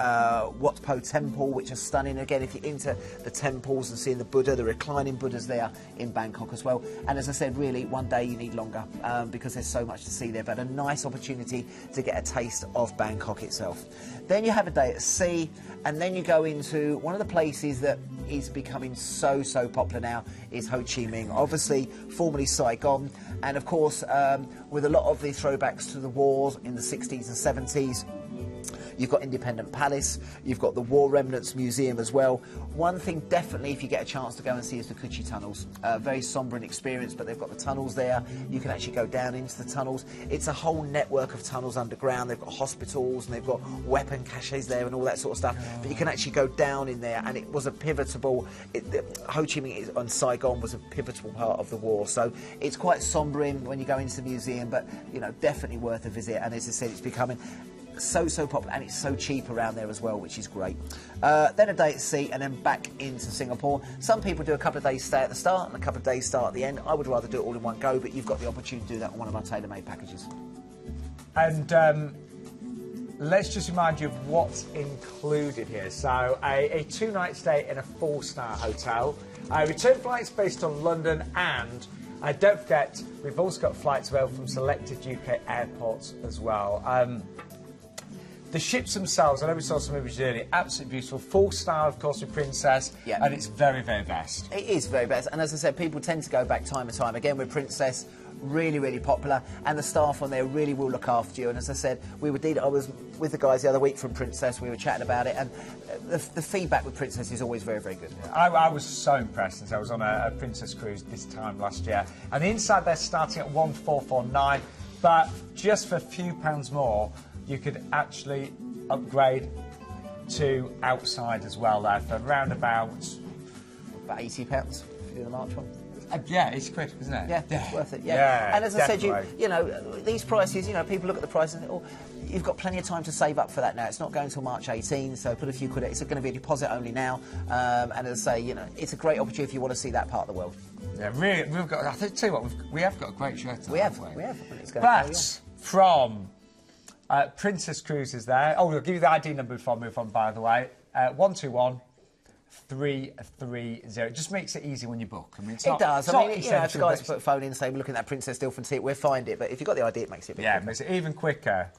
Wat Po Temple, which is stunning. Again, if you're into the temples and seeing the Buddha, the reclining Buddhas there in Bangkok as well. And as I said, really, 1 day you need longer because there's so much to see there, but a nice opportunity to get a taste of Bangkok itself. Then you have a day at sea, and then you go into one of the places that is becoming so popular now is Ho Chi Minh, obviously formerly Saigon, and of course with a lot of the throwbacks to the wars in the 60s and 70s. You've got Independent Palace, you've got the War Remnants Museum as well. One thing definitely, if you get a chance to go and see, is the Kuchi tunnels. Very sombre experience, but they've got the tunnels there. You can actually go down into the tunnels. It's a whole network of tunnels underground. They've got hospitals and they've got weapon caches there and all that sort of stuff. But you can actually go down in there, and it was a pivotal. Ho Chi Minh and Saigon was a pivotal part of the war. So it's quite sombre when you go into the museum, but you know, definitely worth a visit. And as I said, it's becoming so popular, and it's so cheap around there as well, which is great. Then a day at sea, and then back into Singapore. Some people do a couple of days stay at the start and a couple of days start at the end. I would rather do it all in one go, but you've got the opportunity to do that on one of our tailor-made packages. And let's just remind you of what's included here. So a 2-night stay in a 4-star hotel, return flights based on London, and don't forget, we've also got flights available from selected UK airports as well. The ships themselves, I know we saw some images earlier, absolutely beautiful. Full style, of course, with Princess, and it's very, very best. It is very best, and as I said, people tend to go back time and time again with Princess. Really, really popular, and the staff on there really will look after you. And as I said, I was with the guys the other week from Princess. We were chatting about it, and the feedback with Princess is always very, very good. I was so impressed since I was on a Princess cruise this time last year. And the inside they're starting at 1,449, but just for a few pounds more, you could actually upgrade to outside as well there for around about £80 if you do the March one. Yeah, it's quick, isn't it? Yeah, it's worth it. Yeah. And as I said, you know, these prices, you know, people look at the prices and think, oh, you've got plenty of time to save up for that now. It's not going until March 18, so put a few quid. It's going to be a deposit only now. And as I say, you know, it's a great opportunity if you want to see that part of the world. Yeah, really, we've got. I tell you what, we have got a great shirt. We have. But from Princess Cruises there. Oh, we'll give you the ID number before I move on. By the way, 121. 330. It just makes it easy when you book. I mean, it does. I mean, you know, if the guys put a phone in and say, we're looking at that Princess deal from T, we'll find it. But if you've got the idea, it makes it a bit quicker. It makes it even quicker.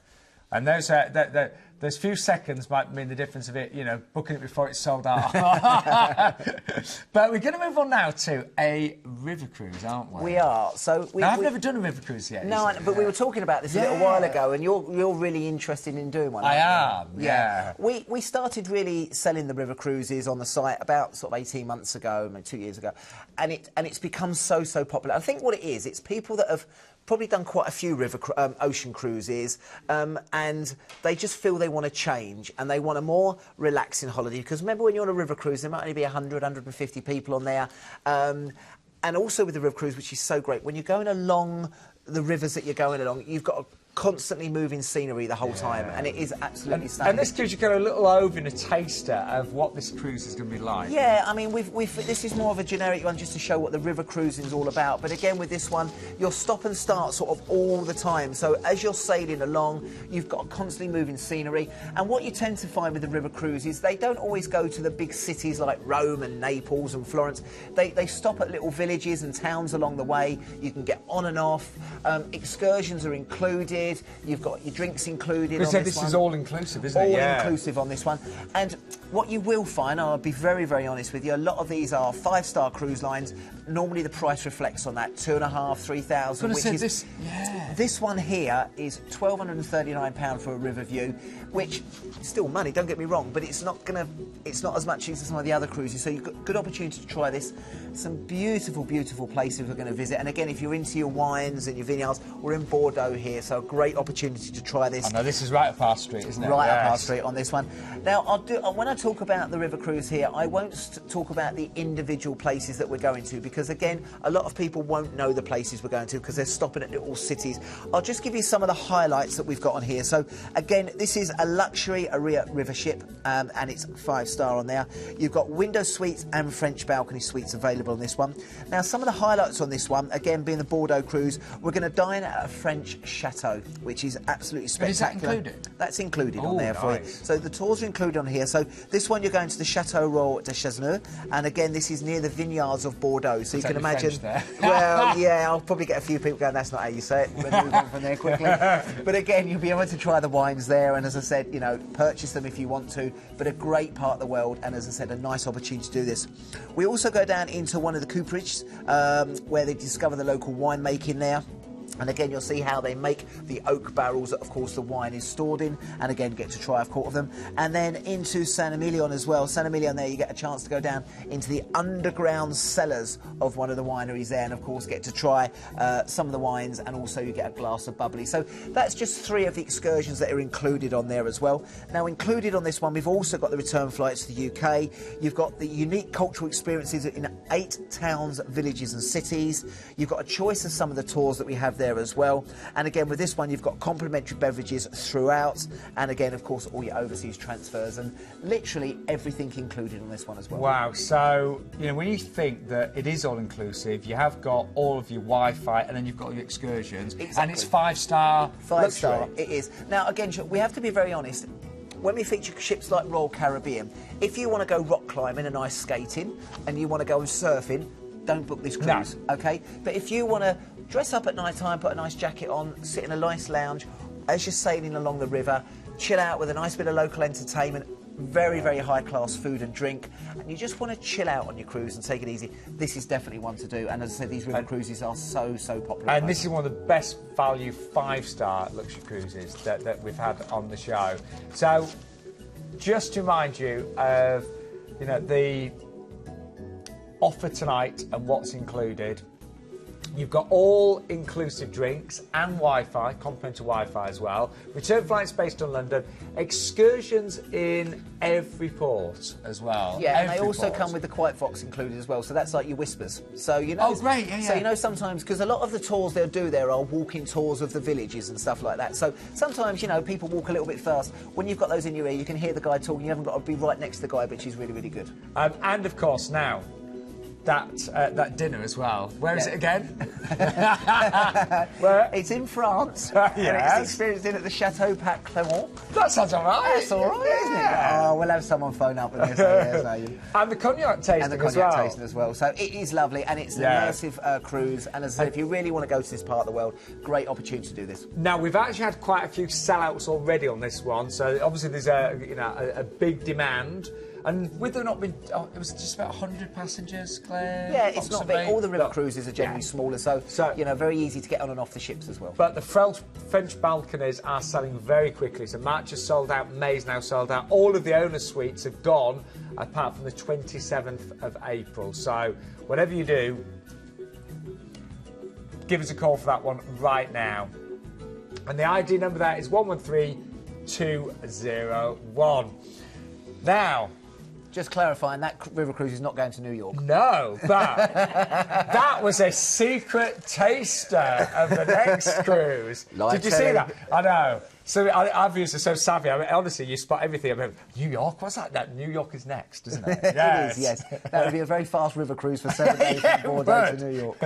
And those few seconds might mean the difference of it, you know, booking it before it's sold out. But we're going to move on now to a river cruise, aren't we? We are. So I've never done a river cruise yet. No, but we were talking about this a little while ago, and you're really interested in doing one. I am. Yeah. We started really selling the river cruises on the site about sort of 18 months ago, maybe 2 years ago, and it's become so popular. I think what it is, it's people that have probably done quite a few ocean cruises, and they just feel they want to change and they want a more relaxing holiday. Because remember, when you're on a river cruise, there might only be 100, 150 people on there. And also with the river cruise, which is so great, when you're going along the rivers that you're going along, you've got a constantly moving scenery the whole time, and it is absolutely stunning. And this gives you kind of a little over and a taster of what this cruise is going to be like. Yeah, I mean, this is more of a generic one just to show what the river cruising is all about. But again, with this one, you'll stop and start sort of all the time. So as you're sailing along, you've got constantly moving scenery. And what you tend to find with the river cruises, they don't always go to the big cities like Rome and Naples and Florence. They stop at little villages and towns along the way. You can get on and off. Excursions are included. You've got your drinks included on this one. Is all inclusive, isn't it? All inclusive on this one. And what you will find, I'll be very, very honest with you, a lot of these are 5-star cruise lines. Normally the price reflects on that, $2,500, $3,000. This one here is £1,239 for a river view, which is still money, don't get me wrong, but it's not as much as some of the other cruises. So you've got a good opportunity to try this. Some beautiful, beautiful places we're going to visit. And again, if you're into your wines and your vineyards, we're in Bordeaux here, so a great opportunity to try this. I know, this is right up our street, isn't it? Right up our street on this one. Now, when I talk about the river cruise here, I won't talk about the individual places that we're going to, because again, a lot of people won't know the places we're going to because they're stopping at little cities. I'll just give you some of the highlights that we've got on here. So again, this is a luxury river ship, and it's 5-star on there. You've got window suites and French balcony suites available on this one. Now, some of the highlights on this one, again, being the Bordeaux cruise, we're going to dine at a French chateau, which is absolutely spectacular. Is that included? That's included on there for you. So the tours are included on here. So this one, you're going to the Chateau Royal de Chasseneux, and again, this is near the vineyards of Bordeaux. So you can imagine. Well, yeah, I'll probably get a few people going, that's not how you say it. We'll move on from there quickly. But again, you'll be able to try the wines there, and as I said, you know, purchase them if you want to. But a great part of the world, and as I said, a nice opportunity to do this. We also go down into one of the cooperage where they discover the local winemaking there. And again, you'll see how they make the oak barrels that, of course, the wine is stored in. And again, get to try a quart of them. And then into Saint Emilion as well. Saint Emilion there, you get a chance to go down into the underground cellars of one of the wineries there. And, of course, get to try some of the wines. And also you get a glass of bubbly. So that's just 3 of the excursions that are included on there as well. Now, included on this one, we've also got the return flights to the UK. You've got the unique cultural experiences in 8 towns, villages and cities. You've got a choice of some of the tours that we have there as well. And again, with this one, you've got complimentary beverages throughout, and again, of course, all your overseas transfers, and literally everything included on this one as well. Wow. So, you know, when you think that it is all inclusive, you have got all of your Wi-Fi, and then you've got your excursions, and it's 5-star. 5-star, it is. Now, again, we have to be very honest. When we feature ships like Royal Caribbean, if you want to go rock climbing and ice skating, and you want to go surfing, don't book this cruise, okay? But if you want to dress up at night time, put a nice jacket on, sit in a nice lounge, as you're sailing along the river, chill out with a nice bit of local entertainment, very, very high-class food and drink, and you just want to chill out on your cruise and take it easy, this is definitely one to do. And as I said, these river cruises are so popular. And this is one of the best value 5-star luxury cruises that we've had on the show. So, just to remind you of, you know, the offer tonight and what's included. You've got all-inclusive drinks and Wi-Fi, complimentary Wi-Fi as well. Return flights based on London. Excursions in every port as well. Yeah, and they also come with the Quiet Fox included as well. So that's like your whispers. So you know. Oh, great! Yeah, yeah. So you know sometimes because a lot of the tours they'll do there are walking tours of the villages and stuff like that. So sometimes you know people walk a little bit fast. When you've got those in your ear, you can hear the guy talking. You haven't got to be right next to the guy, which is really, really good. And of course now. That dinner as well. Where is it again? Where? It's in France. Yes. And it's experienced in at the Chateau Pat Clément. That sounds all right. That's all right, isn't it? Oh, we'll have someone phone up and say, And the cognac tasting and the cognac tasting as well. So it is lovely, and it's an immersive cruise. And as I said, if you really want to go to this part of the world, great opportunity to do this. Now we've actually had quite a few sellouts already on this one. So obviously there's a big demand. And with there not been, it was just about 100 passengers, Claire? Yeah, it's not big. All the river cruises are generally smaller, so, you know, very easy to get on and off the ships as well. But the French balconies are selling very quickly. So March is sold out, May's now sold out. All of the owner suites are gone, apart from the 27th of April. So whatever you do, give us a call for that one right now. And the ID number there is 113201. Now, just clarifying, that river cruise is not going to New York. No, but that was a secret taster of the next cruise. Did you see that? I know. So I've used it so savvy. I mean, honestly, you spot everything. I mean, New York? What's that? That New York is next, isn't it? Yes. It is, yes. That would be a very fast river cruise for 7 days from Bordeaux to New York.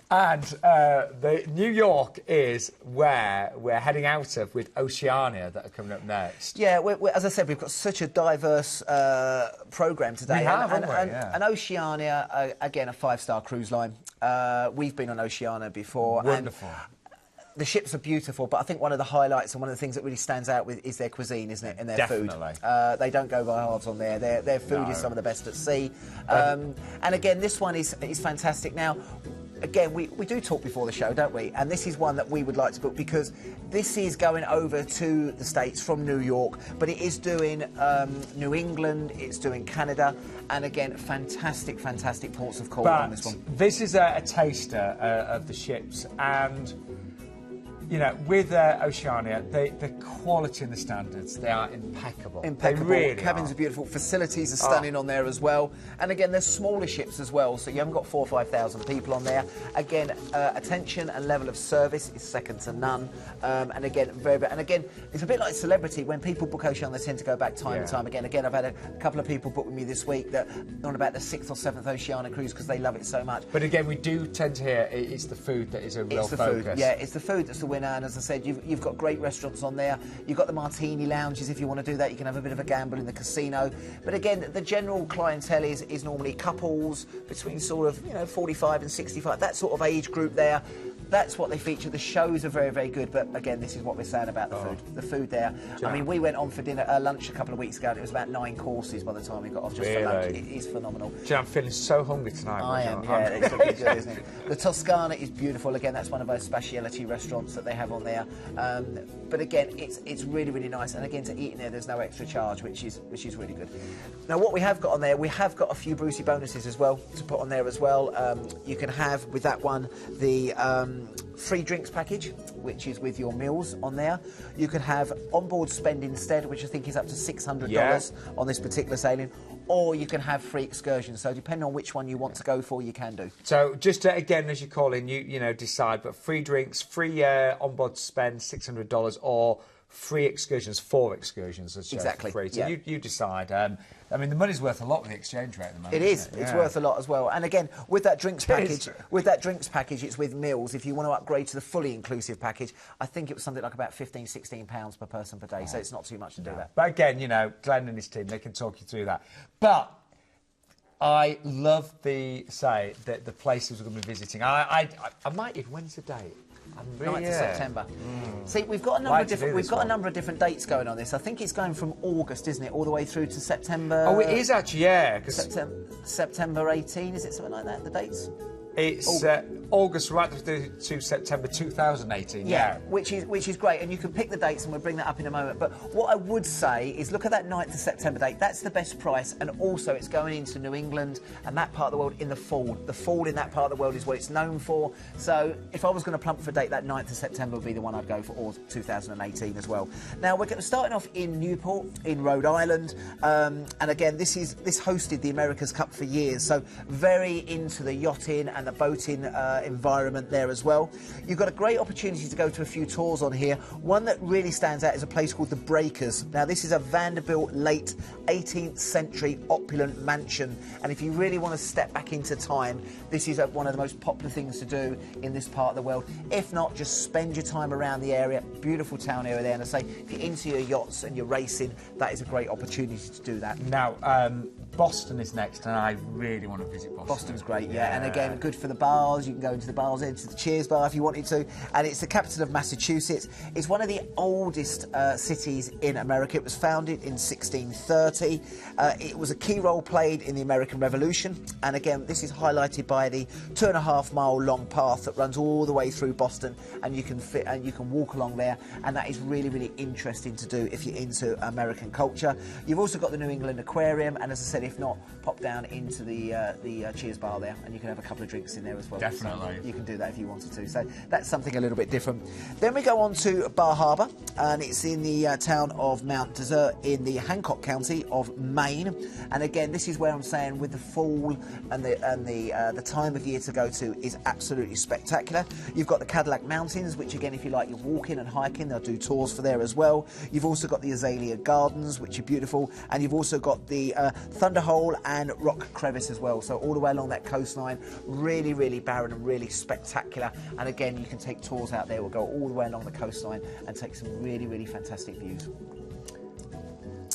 The New York is where we're heading out of with Oceania that are coming up next. Yeah, as I said, we've got such a diverse programme today. We have, haven't we? And Oceania, again, a 5-star cruise line. We've been on Oceania before. Wonderful. And the ships are beautiful, but I think one of the highlights and one of the things that really stands out is their cuisine, isn't it? And their food. They don't go by halves on there. Their food is some of the best at sea. And again, this one is fantastic. Now, again, we do talk before the show, don't we? And this is one that we would like to book because this is going over to the States from New York, but it is doing New England, it's doing Canada, and again, fantastic ports of call on this one. This is a taster of the ships, and you know, with Oceania, the quality and the standards, they are impeccable. Impeccable. They really Cabins are beautiful. Facilities are stunning on there as well. And again, there's smaller ships as well, so you haven't got 4,000 or 5,000 people on there. Again, attention and level of service is second to none. And again, it's a bit like Celebrity. When people book Oceania, they tend to go back time and time again. Again, I've had a couple of people book with me this week that are on about the 6th or 7th Oceania cruise because they love it so much. But again, we do tend to hear it's the food that is a real focus. Food. Yeah, it's the food that's the winner. And as I said, you've got great restaurants on there. You've got the martini lounges if you want to do that. You can have a bit of a gamble in the casino. But again, the general clientele is normally couples between sort of 45 and 65. That sort of age group there. That's what they feature. The shows are very, very good. But again, this is what we're saying about the food. The food there. I mean, we went on for lunch a couple of weeks ago, and it was about 9 courses by the time we got off just for lunch. It is phenomenal. I'm feeling so hungry tonight. I am. Yeah, it's looking good, isn't it? The Toscana is beautiful. Again, that's one of those speciality restaurants that they have on there. But again, it's really, really nice. And again, to eat in there's no extra charge, which is really good. Now, what we have got on there, we have got a few Brucey bonuses as well to put on there as well. You can have with that one the free drinks package, which is with your meals on there. You can have onboard spend instead, which I think is up to $600 on this particular sailing. Or you can have free excursions. So depending on which one you want to go for, you can do. So just again, as you call in, you know, decide. But free drinks, free onboard spend, $600, or free excursions, 4 excursions. Exactly. For free. So you decide. I mean, the money's worth a lot with the exchange rate at the moment. It is. It's worth a lot as well. And again, with that drinks package, it's with meals. If you want to upgrade to the fully inclusive package, I think it was something like about £15–16 per person per day. So it's not too much to do that. But again, you know, Glenn and his team, they can talk you through that. But I love the places we're going to be visiting. I might even. When's the date? 9th of September. See, we've got a number of different. We've got a number of different dates going on this. I think it's going from August, isn't it, all the way through to September. Oh, it is actually, yeah. September 18, is it something like that? The dates? It's August right through to September 2018. Yeah, which is great, and you can pick the dates, and we'll bring that up in a moment. But what I would say is look at that 9th of September date. That's the best price, and also it's going into New England and that part of the world in the fall. The fall in that part of the world is what it's known for. So if I was going to plump for a date, that 9th of September would be the one I'd go for, or 2018 as well. Now we're starting off in Newport in Rhode Island, and again this hosted the America's Cup for years, so very into the yachting and the boating environment there as well. You've got a great opportunity to go to a few tours on here. One that really stands out is a place called the Breakers. Now this is a Vanderbilt late 18th century opulent mansion, and if you really want to step back into time, this is one of the most popular things to do in this part of the world. If not, just spend your time around the area. Beautiful town area there, and I say if you're into your yachts and your racing, that is a great opportunity to do that. Now Boston is next, and I really want to visit Boston. Boston's great, yeah. And again, good for the bars. You can go into the bars, into the Cheers bar if you wanted to. And it's the capital of Massachusetts. It's one of the oldest cities in America. It was founded in 1630. It was a key role played in the American Revolution. And again, this is highlighted by the 2.5-mile long path that runs all the way through Boston, and you can walk along there. And that is really, really interesting to do if you're into American culture. You've also got the New England Aquarium, and as I said, if not, pop down into the Cheers bar there, and you can have a couple of drinks in there as well. Definitely. So you can do that if you wanted to. So that's something a little bit different. Then we go on to Bar Harbor, and it's in the town of Mount Desert in the Hancock County of Maine. And again, this is where I'm saying with the fall and the time of year to go to is absolutely spectacular. You've got the Cadillac Mountains, which again, if you like, you're walking and hiking, they'll do tours for there as well. You've also got the Azalea Gardens, which are beautiful, and you've also got the Thunderhole and Rock Crevice as well. So all the way along that coastline, really, really barren and really spectacular. And again, you can take tours out there. We'll go all the way along the coastline and take some really, really fantastic views,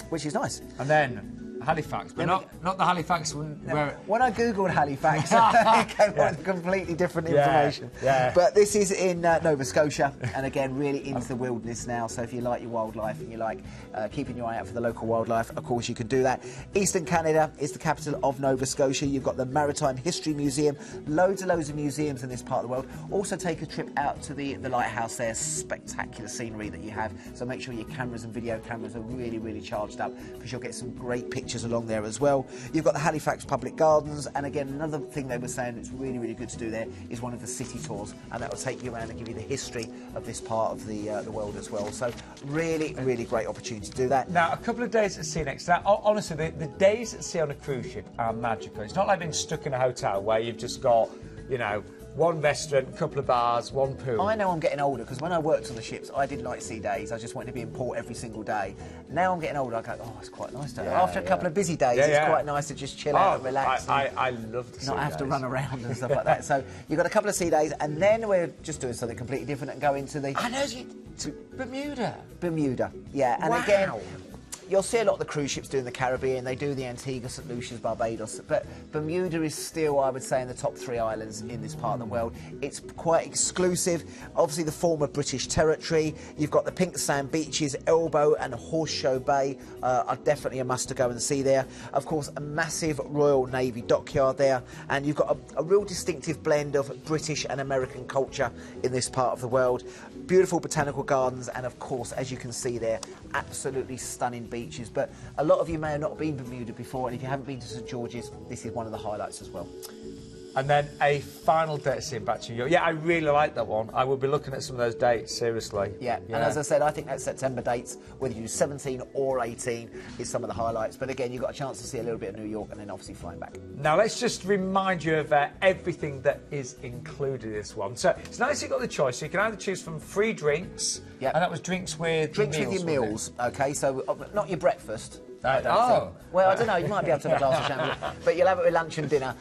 which is nice. And then Halifax, but not the Halifax one. No, when I googled Halifax, it came up with completely different information. Yeah. But this is in Nova Scotia, and again, really into the wilderness now. So if you like your wildlife and you like keeping your eye out for the local wildlife, of course you can do that. Eastern Canada is the capital of Nova Scotia. You've got the Maritime History Museum, loads of museums in this part of the world. Also take a trip out to the lighthouse there. Spectacular scenery that you have. So make sure your cameras and video cameras are really, really charged up, because you'll get some great pictures along there as well. You've got the Halifax Public Gardens, and again, another thing they were saying that's really, really good to do there is one of the city tours, and that will take you around and give you the history of this part of the world as well. So really, really great opportunity to do that. Now, a couple of days at sea next. Now, honestly, the days at sea on a cruise ship are magical. It's not like being stuck in a hotel where you've just got, you know, one restaurant, a couple of bars, one pool. I know I'm getting older, because when I worked on the ships, I didn't like sea days. I just wanted to be in port every single day. Now I'm getting older, I go, oh, it's quite nice to... After a couple of busy days, it's quite nice to just chill out and relax. I love the sea not have to run around and stuff like that. So you've got a couple of sea days, and then we're just doing something completely different and go into the... I know, to Bermuda. Bermuda, yeah. And again... You'll see a lot of the cruise ships doing the Caribbean. They do the Antigua, St. Lucia's, Barbados. But Bermuda is still, I would say, in the top 3 islands in this part of the world. It's quite exclusive. Obviously, the former British territory. You've got the pink sand beaches, Elbow and Horseshoe Bay are definitely a must to go and see there. Of course, a massive Royal Navy dockyard there. And you've got a real distinctive blend of British and American culture in this part of the world. Beautiful botanical gardens, and of course, as you can see there, absolutely stunning beaches. But a lot of you may have not been to Bermuda before, and if you haven't been to St George's, this is one of the highlights as well. And then a final date scene back to New York. Yeah, I really like that one. I will be looking at some of those dates, seriously. Yeah, and as I said, I think that September dates, whether you do 17 or 18, is some of the highlights. But again, you've got a chance to see a little bit of New York and then obviously flying back. Now, let's just remind you of everything that is included in this one. So it's nice you've got the choice. So you can either choose from free drinks, and that was drinks with drinks meals, with your meals, OK, so not your breakfast. I don't Well, I don't know, you might be able to have a glass of champagne, but you'll have it with lunch and dinner.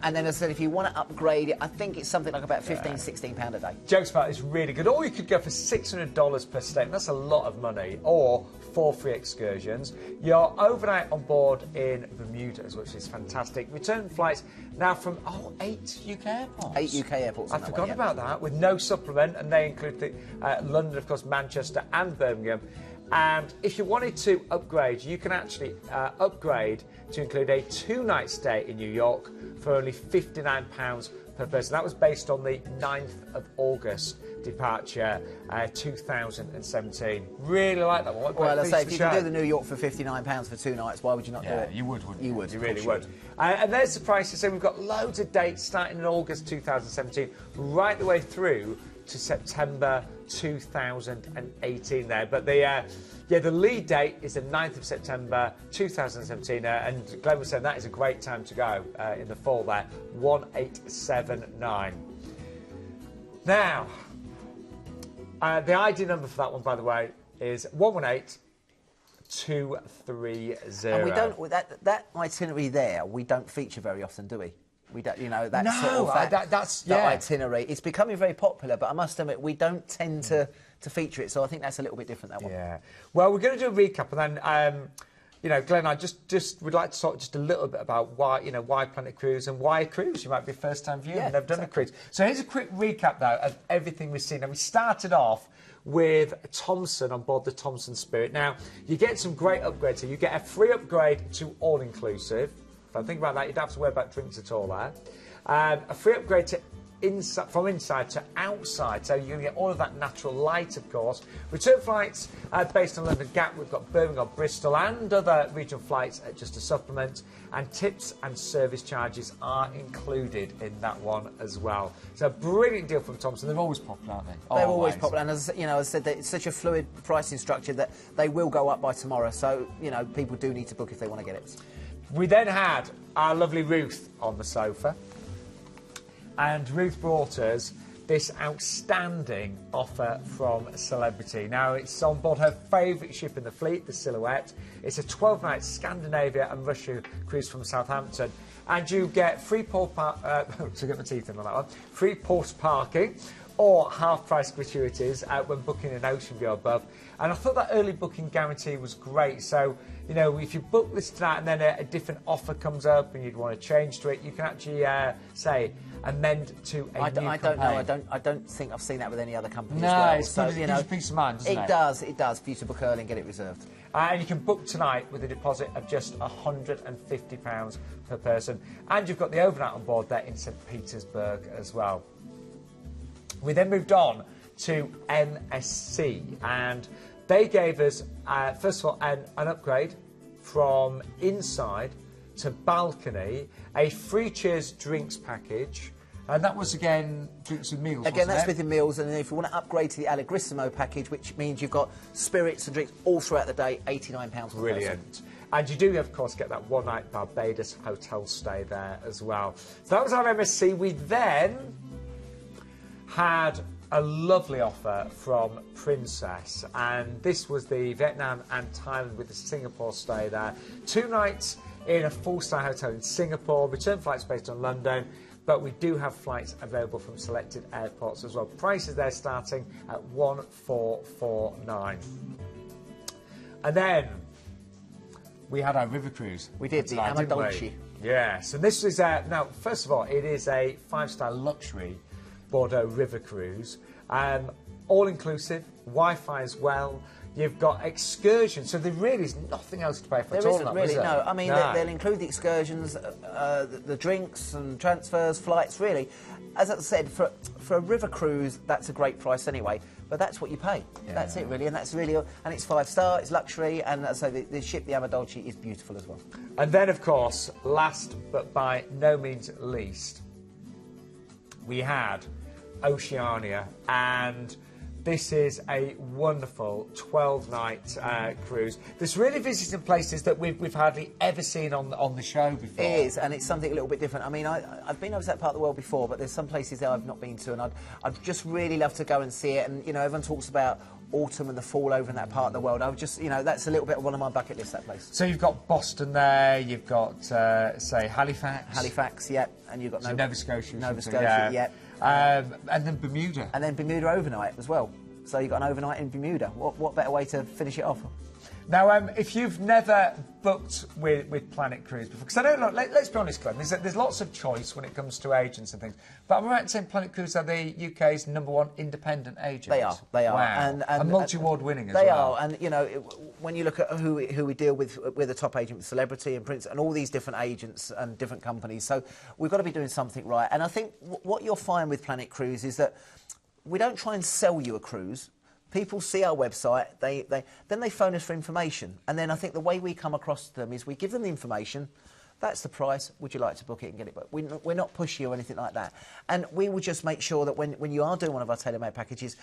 And then, as I said, if you want to upgrade it, I think it's something like about £15, £16 a day. Jokes about it's really good. Or you could go for $600 per stay. That's a lot of money. Or 4 free excursions. Your overnight on board in Bermuda, which is fantastic. Return flights now from 8 UK airports. 8 UK airports. I forgot about that, with no supplement, and they include London, of course, Manchester and Birmingham. And if you wanted to upgrade, you can actually upgrade to include a 2-night stay in New York for only £59 per person. That was based on the 9th of August departure, 2017. Really like that one. Well, I say, if you can do the New York for £59 for 2 nights, why would you not do it? You would, wouldn't you? You would. You really would. And there's the prices. So we've got loads of dates starting in August 2017, right the way through to September 2018 there. But the lead date is the 9th of September 2017, and Glenn was saying that is a great time to go in the fall there, 1879. Now, the ID number for that one, by the way, is 118230. And we don't, that itinerary there, we don't feature very often, do we? We don't, you know, that sort of that itinerary. It's becoming very popular, but I must admit, we don't tend to feature it, so I think that's a little bit different, that one. Yeah. Well, we're going to do a recap, and then, you know, Glenn, I just would like to talk just a little bit about why, you know, why Planet Cruise and why a cruise. You might be a first-time viewer and never done a cruise. So here's a quick recap, though, of everything we've seen. And we started off with Thomson on board the Thomson Spirit. Now, you get some great upgrades here. You get a free upgrade to all-inclusive. If I think about that, you don't have to worry about drinks at all there. A free upgrade to from inside to outside, so you're going to get all of that natural light, of course. Return flights based on London Gatwick, we've got Birmingham, Bristol and other regional flights at just a supplement, and tips and service charges are included in that one as well. So a brilliant deal from Thomson. They're always popular, aren't they? They're always popular, and as you know, as I said, it's such a fluid pricing structure that they will go up by tomorrow, so you know, people do need to book if they want to get it. We then had our lovely Ruth on the sofa. And Ruth brought us this outstanding offer from Celebrity. Now, it's on board her favourite ship in the fleet, the Silhouette. It's a 12-night Scandinavia and Russia cruise from Southampton. And you get free port to get my teeth in on that one. Free port parking or half-price gratuities when booking an ocean view above. And I thought that early booking guarantee was great. So, you know, if you book this tonight and then a different offer comes up and you'd want to change to it, you can actually say amend to a new campaign. I don't think I've seen that with any other company no, as well. It's so, you know, peace of mind, doesn't it? It does for you to book early and get it reserved. And you can book tonight with a deposit of just £150 per person. And you've got the overnight on board there in St Petersburg as well. We then moved on to MSC, and they gave us, first of all, an upgrade from inside to balcony, a free cheers drinks package, and that was, again, drinks with meals, Again, that's with the meals, and then if you want to upgrade to the Allegrissimo package, which means you've got spirits and drinks all throughout the day, £89 per person. Brilliant. And you do, of course, get that one-night Barbados hotel stay there as well. So that was our MSC. We then had a lovely offer from Princess, and this was the Vietnam and Thailand with the Singapore stay there. 2 nights in a 4-star hotel in Singapore, return flights based on London, but we do have flights available from selected airports as well. Prices there starting at $1,449. And then we had our river cruise. We did, the Amadolce. Yes, and this is, now, first of all, it is a 5-star luxury Bordeaux river cruise, all-inclusive, Wi-Fi as well. You've got excursions, so there really is nothing else to pay for. There isn't really, no. I mean, they'll include the excursions, the drinks and transfers, flights, really. As I said, for a river cruise, that's a great price anyway, but that's what you pay. Yeah. That's it, really, and that's really, and it's 5-star, it's luxury, and so the ship, the Amadolce, is beautiful as well. And then, of course, last but by no means least, we had Oceania, and this is a wonderful 12-night cruise. There's really visiting places that we've hardly ever seen on the show before. It is, and it's something a little bit different. I mean, I've been over to that part of the world before, but there's some places there I've not been to, and I'd just really love to go and see it. And, you know, everyone talks about autumn and the fall over in that part of the world. I would just, you know, that's a little bit of one of my bucket lists, that place. So you've got Boston there, you've got, say, Halifax. Halifax, yeah, and you've got Nova Scotia. Nova Scotia, yeah. And then Bermuda. And then Bermuda overnight as well. So you've got an overnight in Bermuda. What better way to finish it off? Now, if you've never booked with Planet Cruise before, because I don't know, let's be honest, Glenn, there's lots of choice when it comes to agents and things, but I'm right in saying Planet Cruise are the UK's #1 independent agent. They are. Wow. And multi-award winning as well. They are, and you know, when you look at who we deal with, we're the top agent with Celebrity and Prince and all these different agents and different companies, so we've got to be doing something right. And I think what you'll find with Planet Cruise is that we don't try and sell you a cruise. People see our website, then they phone us for information. And then I think the way we come across to them is we give them the information, that's the price, would you like to book it and get it booked? We're not pushy or anything like that. And we will just make sure that when you are doing one of our tailor-made packages,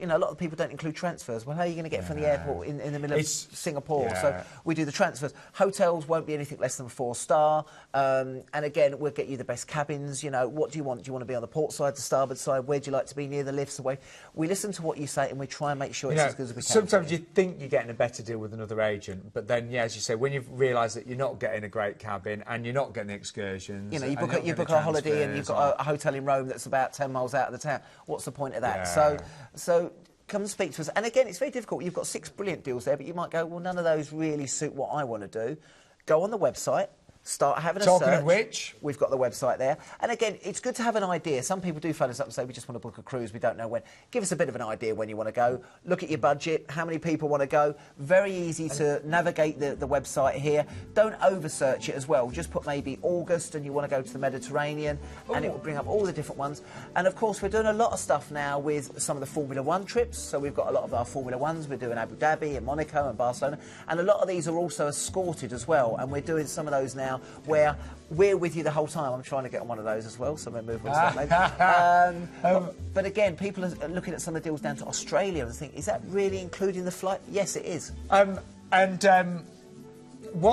you know, a lot of people don't include transfers. Well, how are you going to get from the airport in the middle of Singapore? Yeah. So we do the transfers. Hotels won't be anything less than 4-star. And again, we'll get you the best cabins. You know, what do you want? Do you want to be on the port side, the starboard side? Where do you like to be? Near the lifts, away? We listen to what you say and we try and make sure it's as good as we can. Sometimes you think you're getting a better deal with another agent, but then, yeah, as you say, when you've realised that you're not getting a great cabin and you're not getting the excursions... You know, you book a holiday and you've got a hotel in Rome that's about 10 miles out of the town. What's the point of that? Yeah. So come and speak to us. And again, it's very difficult. You've got 6 brilliant deals there, but you might go, well, none of those really suit what I want to do. Go on the website. Start having a search. Talking of which, we've got the website there. And again, it's good to have an idea. Some people do phone us up and say, we just want to book a cruise, we don't know when. Give us a bit of an idea when you want to go. Look at your budget, how many people want to go. Very easy to navigate the website here. Don't over-search it as well. Just put maybe August and you want to go to the Mediterranean, and it will bring up all the different ones. And of course, we're doing a lot of stuff now with some of the Formula 1 trips. So we've got a lot of our Formula 1s. We're doing Abu Dhabi and Monaco and Barcelona. And a lot of these are also escorted as well. And we're doing some of those now where we're with you the whole time. I'm trying to get on one of those as well, so we'll move on to that maybe. But again, people are looking at some of the deals down to Australia and think, is that really including the flight? Yes, it is. One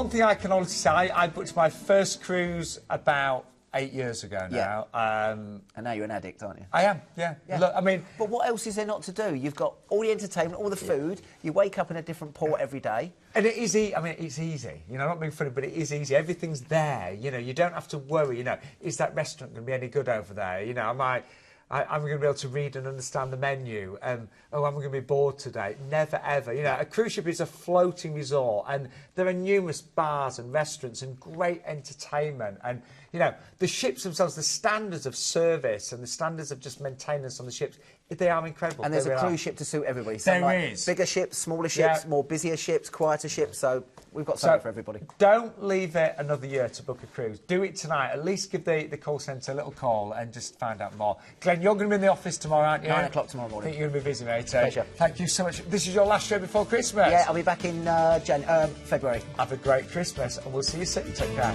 thing I can honestly say, I booked my first cruise about 8 years ago now. Yeah. And now you're an addict, aren't you? I am, yeah. Look, I mean... But what else is there not to do? You've got all the entertainment, all the food, you wake up in a different port every day. And it is easy. I mean, it's easy. You know, I'm not being funny, but it is easy. Everything's there. You know, you don't have to worry, you know, is that restaurant going to be any good over there? You know, I'm going to be able to read and understand the menu. Am I going to be bored today? Never, ever. You know, a cruise ship is a floating resort, and there are numerous bars and restaurants and great entertainment. And, you know, the ships themselves, the standards of service and the standards of just maintenance on the ships, they are incredible. And there's a cruise ship to suit everybody. There is. Bigger ships, smaller ships, more busier ships, quieter ships. So we've got something for everybody. Don't leave it another year to book a cruise. Do it tonight. At least give the call centre a little call and just find out more. Glenn, you're going to be in the office tomorrow, aren't you? 9 o'clock tomorrow morning. I think you're going to be busy, mate. Pleasure. Thank you so much. This is your last show before Christmas. Yeah, I'll be back in February. Have a great Christmas and we'll see you soon. Take care.